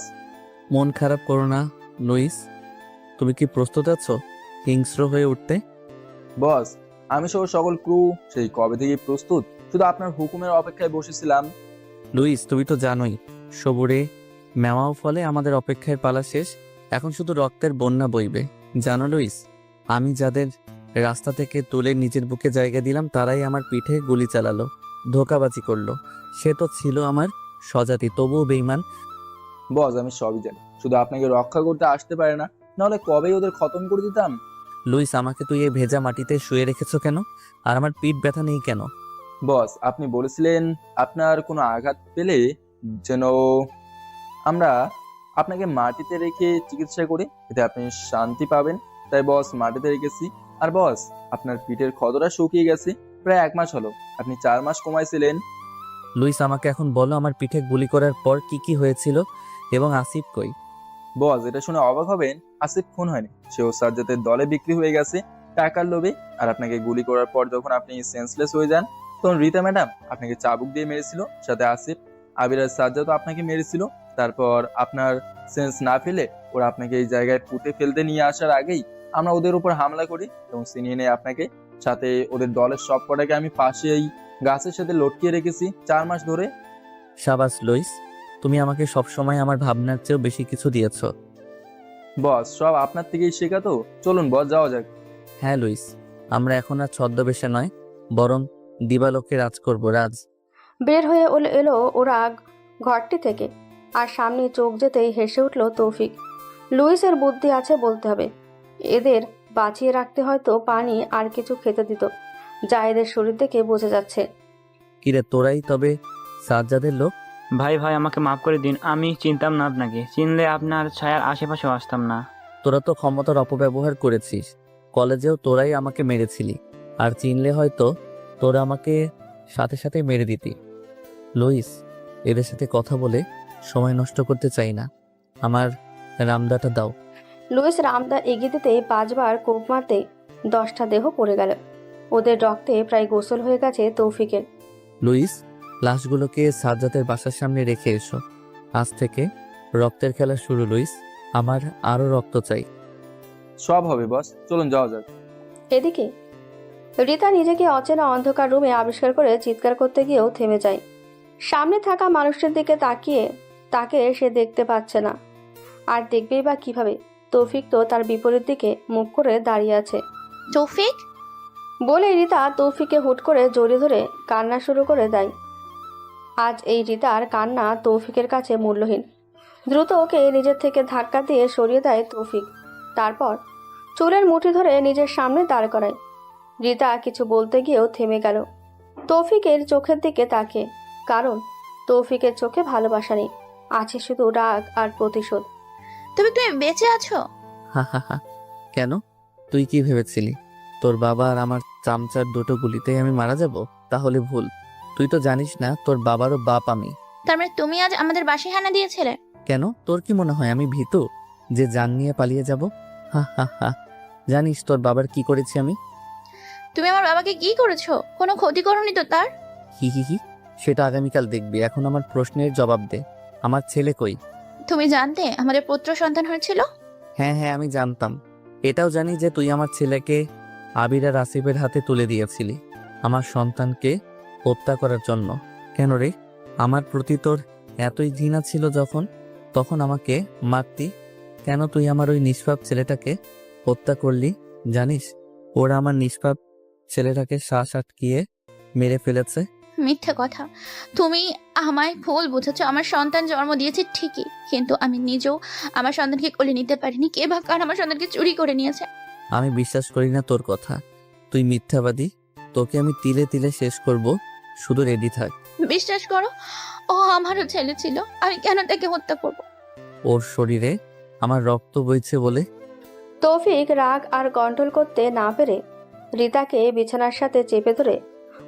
মন খারাপ করো না লুইস। তুমি কি প্রস্তুত আছো হিংস্র হয়ে উঠতে? বস, আমি সহ সকল ক্রু সেই কবে থেকে প্রস্তুত, শুধু আপনার হুকুমের অপেক্ষায় বসেছিলাম। লুইস, তুমি তো জানোই সবুরে মেওয়াও ফলে আমাদের অপেক্ষার পালা শেষ। এখন শুধু রক্তের বন্যা বইবে। জানো লুইস, আমি যাদের রাস্তা থেকে তুলে নিজের বুকে জায়গা দিলাম তারাই আমার পিঠে গুলি চালালো, ধোঁকাবাজি করলো। সে তো ছিল আমার স্বজাতি, তবুও বেঈমান। বস, আমি সবই জানি, শুধু আপনাকে রক্ষা করতে আসতে পারে না, নাহলে কবেই ওদের খতম করে দিতাম। লুইস, আমাকে তুই এই ভেজা মাটিতে শুয়ে রেখেছো কেন? আর আমার পিঠ ব্যথা নেই কেন? বস, আপনি বলেছিলেন আপনার কোনো আঘাত পেলে যেন আমরা আপনাকে মাটিতে রেখে চিকিৎসা করি, এতে আপনি শান্তি পাবেন। তাই বস মাটিতে রেখেছি। আর বস, আপনার পিঠের ক্ষতটা শুকিয়ে গেছে, প্রায় 1 মাস হলো। আপনি 4 মাস কমাইছিলেন। লুইস, আমাকে এখন বলো আমার পিঠে গুলি করার পর কি কি হয়েছিল এবং আসিফ কই? বস, এটা শুনে অবাক হবেন, আসিফ খুন হয়নি। সেও সাজ্জাদের দলে বিক্রি হয়ে গেছে টাকার লোভে। আর আপনাকে গুলি করার পর যখন আপনি সেন্সলেস হয়ে যান, তখন রীতা ম্যাডাম আপনাকে চাবুক দিয়ে মেরেছিল, সাথে আসিফ, আবির আর সাজ্জাদও আপনাকে মেরেছিল। তারপর আপনার সেন্স না ফেলে ওরা আপনাকে এই জায়গায় পুঁতে ফেলতে নিয়ে আসার আগেই আমরা ওদের উপর হামলা করি এবং ছিনিয়ে নেই আপনাকে। সাথে ওদের দলের সব কটাকে আমি পাশে এই গাছের সাথে লটকিয়ে রেখেছি 4 মাস ধরে। শাবাস লুইস, তুমি আমাকে সবসময় আমার ভাবনার চেয়েও বেশি কিছু দিয়েছো। বস, সব আপনার থেকেই শেখা তো। চলুন বস, যাওয়া যাক। হ্যাঁ লুইস, আমরা এখন আর ছদ্মবেশে নয়, বরং দিবালোকে রাজ করব। রাজ। বের হয়ে এলো ওরা ঘরটি থেকে, আর সামনে চোখ যেতেই হেসে উঠল তৌফিক। লুইসের বুদ্ধি আছে বলতে হবে। এদের বাঁচিয়ে রাখতে হয়তো পানি আর কিছু খেতে দিত, যা এদের শরীর থেকে বোঝা যাচ্ছে। কিরে, তোরাই তবে সাজ্জাদের লোক? ভাই ভাই, আমাকে মাফ করে দিন। আমি চিনতাম না আপনাকে। চিনলে আপনার ছায়ার আশেপাশেও আসতাম না। তোরা তো ক্ষমতার অপব্যবহার করেছিস। কলেজেও তোরাই আমাকে মেরেছিলি, আর চিনলে হয়তো তোরা আমাকে সাথে সাথে মেরে দিতি। লুইস, এদের সাথে কথা বলে সময় নষ্ট করতে চাই না। আমার রামদাটা দাও। লুইস রামদা এগিয়ে দিতে 5 বার কোপ মারতে 10টা দেহ পড়ে গেল। ওদের রক্তে প্রায় গোসল হয়ে গেছে তৌফিকের। লুইস, লাশগুলোকে সাজ্জাদের বাসার সামনে রেখে এসো। আজ থেকে রক্তের খেলা শুরু লুইস। আমার আরো রক্ত চাই। সব হবে বস, চলুন যাওয়া যাক। এদিকে রিতা নিজেকে অচেনা অন্ধকার রুমে আবিষ্কার করে চিৎকার করতে গিয়েও থেমে যায়। সামনে থাকা মানুষটির দিকে তাকিয়ে তাকে সে দেখতে পাচ্ছে না, আর দেখবেই বা কিভাবে? তৌফিক তো তার বিপরীত দিকে মুখ করে দাঁড়িয়ে আছে। তৌফিক, বলে রিতা তৌফিককে হুট করে জড়িয়ে ধরে কান্না শুরু করে দেয়। আজ এই রিতার কান্না তৌফিকের কাছে মূল্যহীন। দ্রুত ওকে নিজের থেকে ধাক্কা দিয়ে সরিয়ে দেয় তৌফিক। তারপর চুলের মুঠি ধরে নিজের সামনে দাঁড় করায়। রিতা কিছু বলতে গিয়েও থেমে গেল তৌফিকের চোখের দিকে তাকিয়ে, কারণ তৌফিকের চোখে ভালোবাসা নেই, আছে শুধু রাগ আর প্রতিশোধ। তুমি বেঁচে আছো? হা হা হা। কেন? তুই কি ভেবেছিলি তোর বাবা আর আমার চামচার দুটো গুলিতেই আমি মারা যাব? তাহলে ভুল। তুই তো জানিস না তোর বাবারও বাপ আমি। তার মানে তুমি আজ আমাদের বাসায় হানা দিয়েছিলে? কেন, তোর কি মনে হয় আমি ভীতু যে জান নিয়ে পালিয়ে যাব? হা হা হা। জানিস তোর বাবার কি করেছি আমি? তুমি আমার বাবাকে কি করেছো? কোনো ক্ষতি করোনি তো তার? হি হি হি, সেটা আগামীকাল দেখবি। এখন আমার প্রশ্নের জবাব দে, আমার ছেলে কই? তুমি জানতে আমাদের পুত্র সন্তান হয়েছিল? হ্যাঁ হ্যাঁ, আমি জানতাম। এটাও জানি যে তুই আমার ছেলেকে আবির আর আসিফের হাতে তুলে দিয়েছিলি আমার সন্তানকে হত্যা করার জন্য। কেন রে? আমার প্রতি তোর এতই ঘৃণা ছিল যখন, তখন আমাকে মারতি কেন? তুই আমার ওই নিষ্পাপ ছেলেটাকে হত্যা করলি। জানিস ওরা আমার নিষ্পাপ ছেলেটাকে শ্বাস আটকিয়ে মেরে ফেলেছে। মিথ্যে কথা। তুমি আমায় ভুল বুঝেছো। আমার সন্তান জন্ম দিয়েছে ঠিকই, কিন্তু আমি নিজেও আমার সন্তানকে কোলে নিতে পারিনি। কে বা কার আমার সন্তানকে চুরি করে নিয়েছে? আমি বিশ্বাস করি না তোর কথা। তুই মিথ্যাবাদী। তোকে আমি তিলে তিলে শেষ করব, শুধু রেডি থাক। বিশ্বাস করো, ও আমারও ছেলে ছিল। আমি কেন তাকে হত্যা করব? ওর শরীরে আমার রক্ত বইছে বলে। তৌফিক রাগ আর কন্ট্রোল করতে না পেরে রিতাকে বিছানার সাথে চেপে ধরে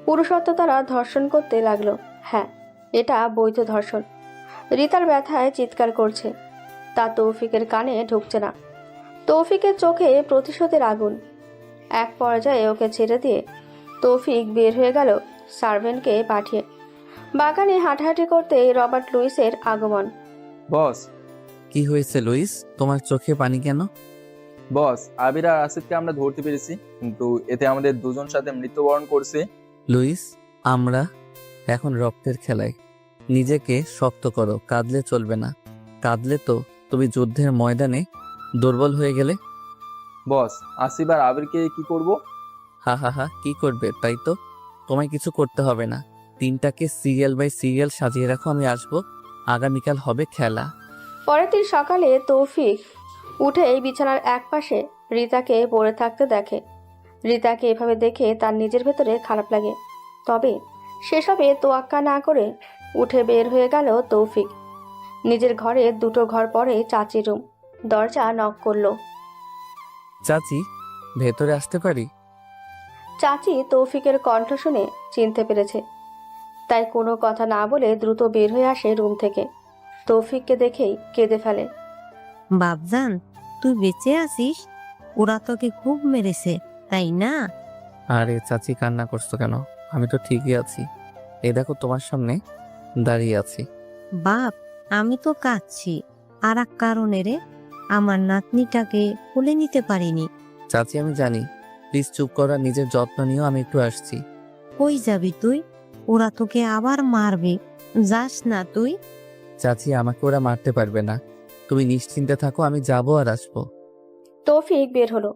পুরুষত্ব দ্বারা ধর্ষণ করতে লাগলো। হ্যাঁ, এটা বৈধ ধর্ষণ। রিতার ব্যথায় চিৎকার করছে, তা তৌফিকের কানে ঢুকছে না। তৌফিকের চোখে প্রতিশোধের আগুন। এক পর্যায়ে ওকে ছেড়ে দিয়ে তৌফিক বের হয়ে গেল সার্ভেন্টকে পাঠিয়ে। বাগানে হাঁটাহাঁটি করতে রবার্ট লুইসের আগমন। বস, কি হয়েছে লুইস, তোমার চোখে পানি কেন? বস, আবির আর আসিফকে আমরা ধরতে পেরেছি, কিন্তু এতে আমাদের দুজন সাথে মৃত্যুবরণ করছে। লুইস, আমরা এখন রক্তের খেলায়। নিজেকে শক্ত করো, কাঁদলে চলবে না। কাঁদলে তো তুমি যুদ্ধের ময়দানে দুর্বল হয়ে গেলে। বস, আসিফ আর আবিরকে কি করব? হা হা হা, কি করবে? তাই তো, তোমায় কিছু করতে হবে না। তিনটাকে সিরিয়াল বাই সিরিয়াল সাজিয়ে রাখো, আমি আসবো। আগামীকাল হবে খেলা। পরের দিন সকালে তৌফিক উঠে এই বিছানার এক পাশে রিতাকে পড়ে থাকতে দেখে। রিতাকে এভাবে দেখে তার নিজের ভেতরে খারাপ লাগে, তবে সেসবে তোয়াক্কা না করে উঠে বের হয়ে গেল তৌফিক। নিজের ঘরে দুটো ঘর পরে চাচির রুম। দরজা নক করলো। চাচি, ভেতরে আসতে পারি? চাচি তৌফিকের কণ্ঠ শুনে চিনতে পেরেছে, তাই কোনো কথা না বলে দ্রুত বের হয়ে আসে রুম থেকে। তৌফিককে দেখেই কেঁদে ফেলে। বাবজান, তুই বেঁচে আছিস? ওরা তোকে খুব মেরেছে, তাই না? আরে চাচি, কান্না করছো কেন? আমি তো ঠিকই আছি। এই দেখো, তোমার সামনে দাঁড়িয়ে আছি। বাপ, আমি তো কাঁদছি আর এক কারণে রে, আমার নাতনিটাকে কোলে নিতে পারিনি। চাচি, আমি জানি। প্লিজ চুপ করা, নিজের যত্ন নিও, আমি একটু আসছি। কই যাবি তুই? ওরা তোকে আবার মারবে, যাস না তুই। চাচি, আমাকে ওরা মারতে পারবে না, তুমি নিশ্চিন্তে থাকো, আমি যাবো আর আসবো। তৌফিক বের হলো।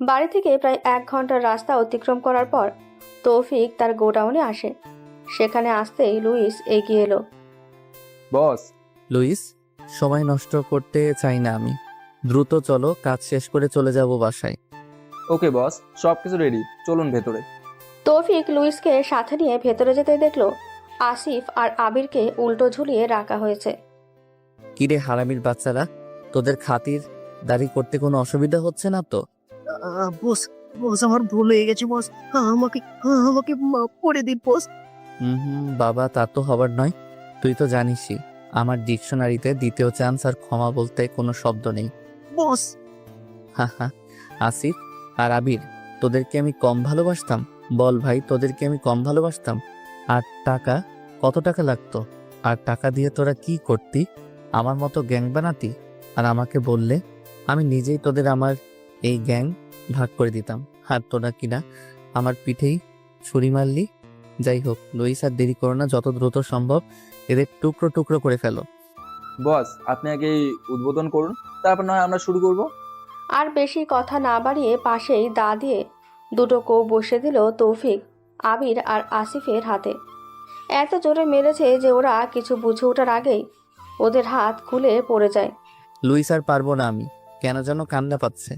বাড়ি থেকে প্রায় 1 ঘন্টার রাস্তা অতিক্রম করার পর তৌফিক তার গোডাউনে আসে। সেখানে আসতেই লুইস এগিয়ে এলো। বস, লুইস, সময় নষ্ট করতে চাই না আমি। দ্রুত চলো, কাজ শেষ করে চলে যাব বাসায়। ওকে বস, সবকিছু রেডি, চলুন ভেতরে। তৌফিক লুইসকে সাথে নিয়ে ভেতরে যেতে দেখলো আসিফ আর আবিরকে উল্টো ঝুলিয়ে রাখা হয়েছে। কিরে হারামির বাচ্চারা, তোদের খাতির দাড়ি করতে কোনো অসুবিধা হচ্ছে না তো? বস, বস আমার ভুল হয়ে গেছে বস। আমাকে আমাকে মাফ করে দিন বস। বাবা, তা তো হবার নয়। তুই তো জানিসই আমার ডিকশনারিতে দ্বিতীয় চান্স আর ক্ষমা বলতে কোনো শব্দ নেই। বস, হা হা। আসিফ আর আবির, তোদেরকে আমি কম ভালোবাসতাম? বল ভাই, তোদেরকে আমি কম ভালোবাসতাম? আর টাকা, কত টাকা লাগতো? আর টাকা দিয়ে তোরা কি করতি? আমার মতো গ্যাং বানাতি? আর আমাকে বললে আমি নিজেই তোদের আমার এই গ্যাং ভাগ করে দিতাম, আর তোরা কিনা আমার পিঠেই ছুরি মারলি। যাই হোক লুইস, আর দেরি করো না, যত দ্রুত সম্ভব এদের টুকরো টুকরো করে ফেলো। বস আপনি আগে উদ্বোধন করুন, তারপর না হয় আমরা শুরু করব। আর বেশি কথা না বাড়িয়ে পাশেই দা দিয়ে দুটো কোপ বসে দিল তৌফিক আবির আর আসিফের হাতে। এত জোরে মেরেছে যে ওরা কিছু বুঝে ওঠার আগেই ওদের হাত খুলে পড়ে যায়। লুইস আর পারবো না আমি, কেন যেন কান্না পাচ্ছে।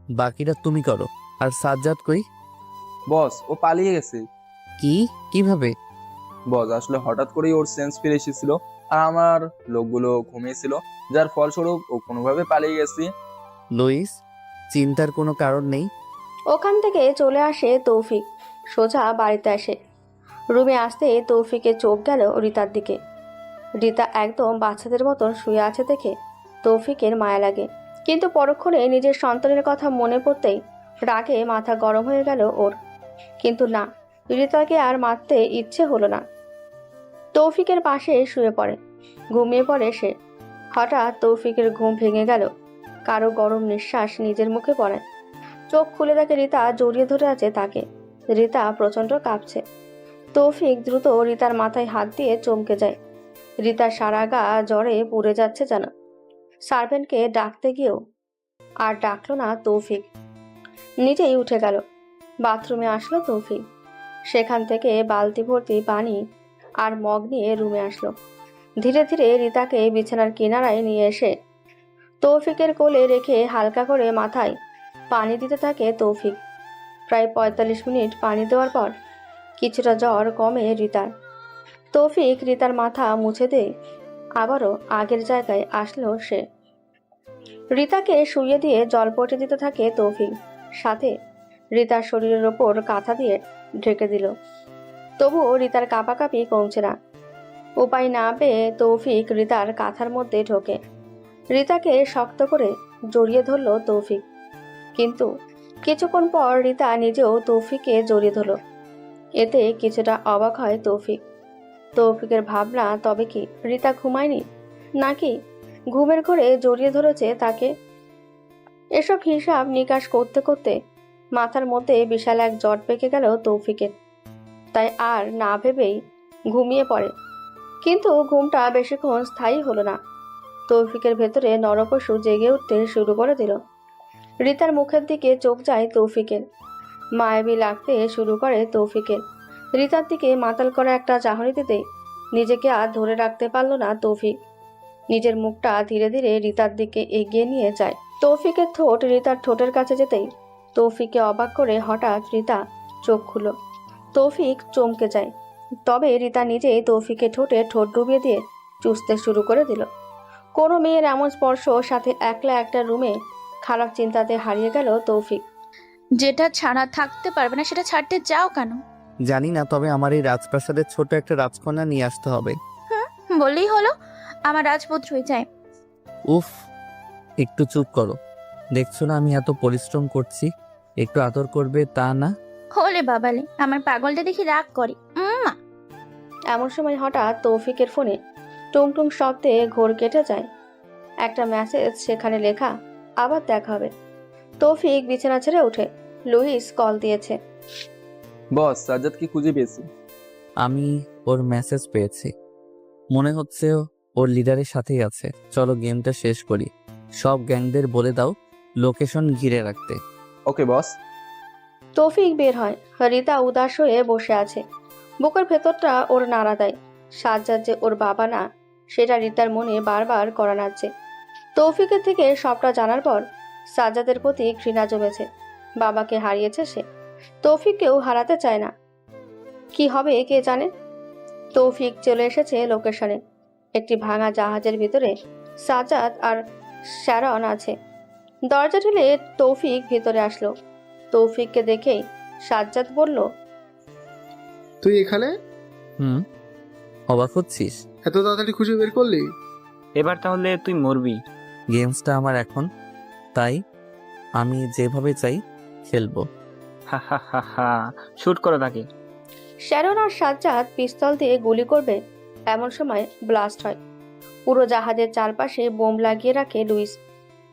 বাকিটা তুমি করো। আর সাজ্জাদ কই? বস ও পালিয়ে গেছে। কি? কিভাবে? বস আসলে হঠাৎ করেই ওর সেন্স ফিরে এসেছিল, আর আমার লোকগুলো ঘুমিয়েছিল, যার ফলস্বরূপ ও কোনোভাবে পালিয়ে গেছে। লুইস, চিন্তার কোনো কারণ নেই। ওখান থেকে চলে আসে তৌফিক, সোজা বাড়িতে আসে। রুমে আসতে তৌফিকের চোখ গেল রিতার দিকে। রিতা একদম বাচ্চাদের মতন শুয়ে আছে দেখে তৌফিকের মায়া লাগে, কিন্তু পরক্ষণে নিজের সন্তানের কথা মনে পড়তেই রাগে মাথা গরম হয়ে গেল ওর। কিন্তু না, রিতাকে আর মারতে ইচ্ছে হলো না। তৌফিকের পাশে শুয়ে পড়ে, ঘুমিয়ে পড়ে সে। হঠাৎ তৌফিকের ঘুম ভেঙে গেল, কারো গরম নিঃশ্বাস নিজের মুখে পড়ে। চোখ খুলে দেখে রিতা জড়িয়ে ধরে আছে তাকে। রিতা প্রচণ্ড কাঁপছে। তৌফিক দ্রুত রিতার মাথায় হাত দিয়ে চমকে যায়। রিতার সারা গা জ্বরে পুড়ে যাচ্ছে যেন। সার্ভেন্টকে ডাকতে গিয়েও আর ডাকলো না তৌফিক, নিজেই উঠে গেল। বাথরুমে আসলো তৌফিক, সেখান থেকে বালতি ভর্তি পানি আর মগ নিয়ে রুমে আসলো। ধীরে ধীরে রিতাকে বিছানার কিনারায় নিয়ে এসে তৌফিকের কোলে রেখে হালকা করে মাথায় পানি দিতে থাকে তৌফিক। প্রায় ৪৫ মিনিট পানি দেওয়ার পর কিছুটা জ্বর কমে রিতার। তৌফিক রিতার মাথা মুছে দিয়ে আবারও আগের জায়গায় আসলো সে। রিতাকে শুইয়ে দিয়ে জলপটে দিতে থাকে তৌফিক, সাথে রিতার শরীরের ওপর কাঁথা দিয়ে ঢেকে দিল। তবুও রিতার কাঁপাকাঁপি কমছে না। উপায় না পেয়ে তৌফিক রিতার কাঁথার মধ্যে ঢোকে। রিতাকে শক্ত করে জড়িয়ে ধরল তৌফিক, কিন্তু কিছুক্ষণ পর রিতা নিজেও তৌফিককে জড়িয়ে ধরল। এতে কিছুটা অবাক হয় তৌফিক। তৌফিকের ভাবনা, তবে কি রিতা ঘুমায়নি, নাকি ঘুমের ঘরে জড়িয়ে ধরেছে তাকে? এসব হিসাব নিকাশ করতে করতে মাথার মধ্যে বিশাল এক জট পেকে গেল তৌফিকের। তাই আর না ভেবেই ঘুমিয়ে পড়ে। কিন্তু ঘুমটা বেশিক্ষণ স্থায়ী হলো না। তৌফিকের ভেতরে নরপশু জেগে উঠতে শুরু করে দিল। রিতার মুখের দিকে চোখ যায় তৌফিকের, মায়াবী লাগতে শুরু করে তৌফিকের। রিতার দিকে মাতাল করা একটা চাহনি দিতে নিজেকে আর ধরে রাখতে পারল না তৌফিক। নিজের মুখটা ধীরে ধীরে রিতার দিকে এগিয়ে নিয়ে যায়। তৌফিকের ঠোঁট রিতার ঠোঁটের কাছে যেতেই তৌফিককে অবাক করে হঠাৎ রিতা চোখ খুলো। তৌফিক চমকে যায়, তবে রিতা নিজেই তৌফিকের ঠোঁটে ঠোঁট ডুবিয়ে দিয়ে চুষতে শুরু করে দিল। কোনো মেয়ের এমন স্পর্শ, সাথে একলা একটা রুমে, খারাপ চিন্তাতে হারিয়ে গেল তৌফিক। যেটা ছাড়া থাকতে পারবে না সেটা ছাড়তে চাও কেন? জানি না, তবে আমার এই রাজপ্রাসাদের ছোট একটা রাজকন্যা নিয়ে আসতে হবে। বললেই হলো, আমার রাজপুত্রই চাই। উফ, একটু চুপ করো। দেখছো না আমি এত পরিশ্রম করছি, একটু আদর করবে তা না? হলে বাবালে, আমার পাগলটা দেখি রাগ করে। এমন সময় হঠাৎ তৌফিকের ফোনে টুংটুং শব্দে ঘোর কেটে যায়। একটা মেসেজ সেখানে লেখা, আবার দেখা হবে। তৌফিক বিছানা ছেড়ে উঠে। লুইস কল দিয়েছে। বস সাজ্জাদকে খুঁজে পেয়েছি। আমি ওর মেসেজ পেয়েছি, মনে হচ্ছে ওর লিডারের সাথেই আছে। চলো গেমটা শেষ করি। সব গ্যাংদের বলে দাও লোকেশন ঘিরে রাখতে। ওকে বস। তৌফিক বের হয়। রিতা উদাস হয়ে বসে আছে, বুকের ভেতরটা ওর নাড়া দেয়। সাজ্জাদ যে ওর বাবা না, সেটা রিতার মনে বারবার করা নাচ্ছে। তৌফিকের থেকে সবটা জানার পর সাজ্জাদের প্রতি ঘৃণা জমেছে। বাবাকে হারিয়েছে সে, তৌফিককেও হারাতে চায় না। কি হবে কে জানে। তৌফিক চলে এসেছে লোকেশনে। একটি ভাঙা জাহাজের ভিতরে সাজ্জাদ আর শ্যারন আছে। দরজা ঠেলে তৌফিক ভিতরে আসলো। তৌফিককে দেখেই সাজ্জাদ বলল, তুই এখানে? অবাক হচ্ছিস? এত তাড়াতাড়ি খুঁজে বের করলি? এবার তাহলে তুই মরবি। গেমসটা আমার এখন, তাই আমি যেভাবে চাই খেলবো। হা হা হা হা, শুট করো তাকে। শ্যারন আর সাজ্জাদ পিস্তল দিয়ে গুলি করবে, এমন সময় ব্লাস্ট হয়। পুরো জাহাজের চারপাশে বোম লাগিয়ে রাখে লুইস।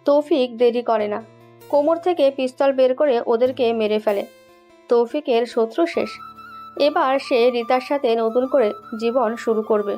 তৌফিক দেরি করে না, কোমর থেকে পিস্তল বের করে ওদেরকে মেরে ফেলে। তৌফিকের শত্রু শেষ। এবার সে রিতার সাথে নতুন করে জীবন শুরু করবে।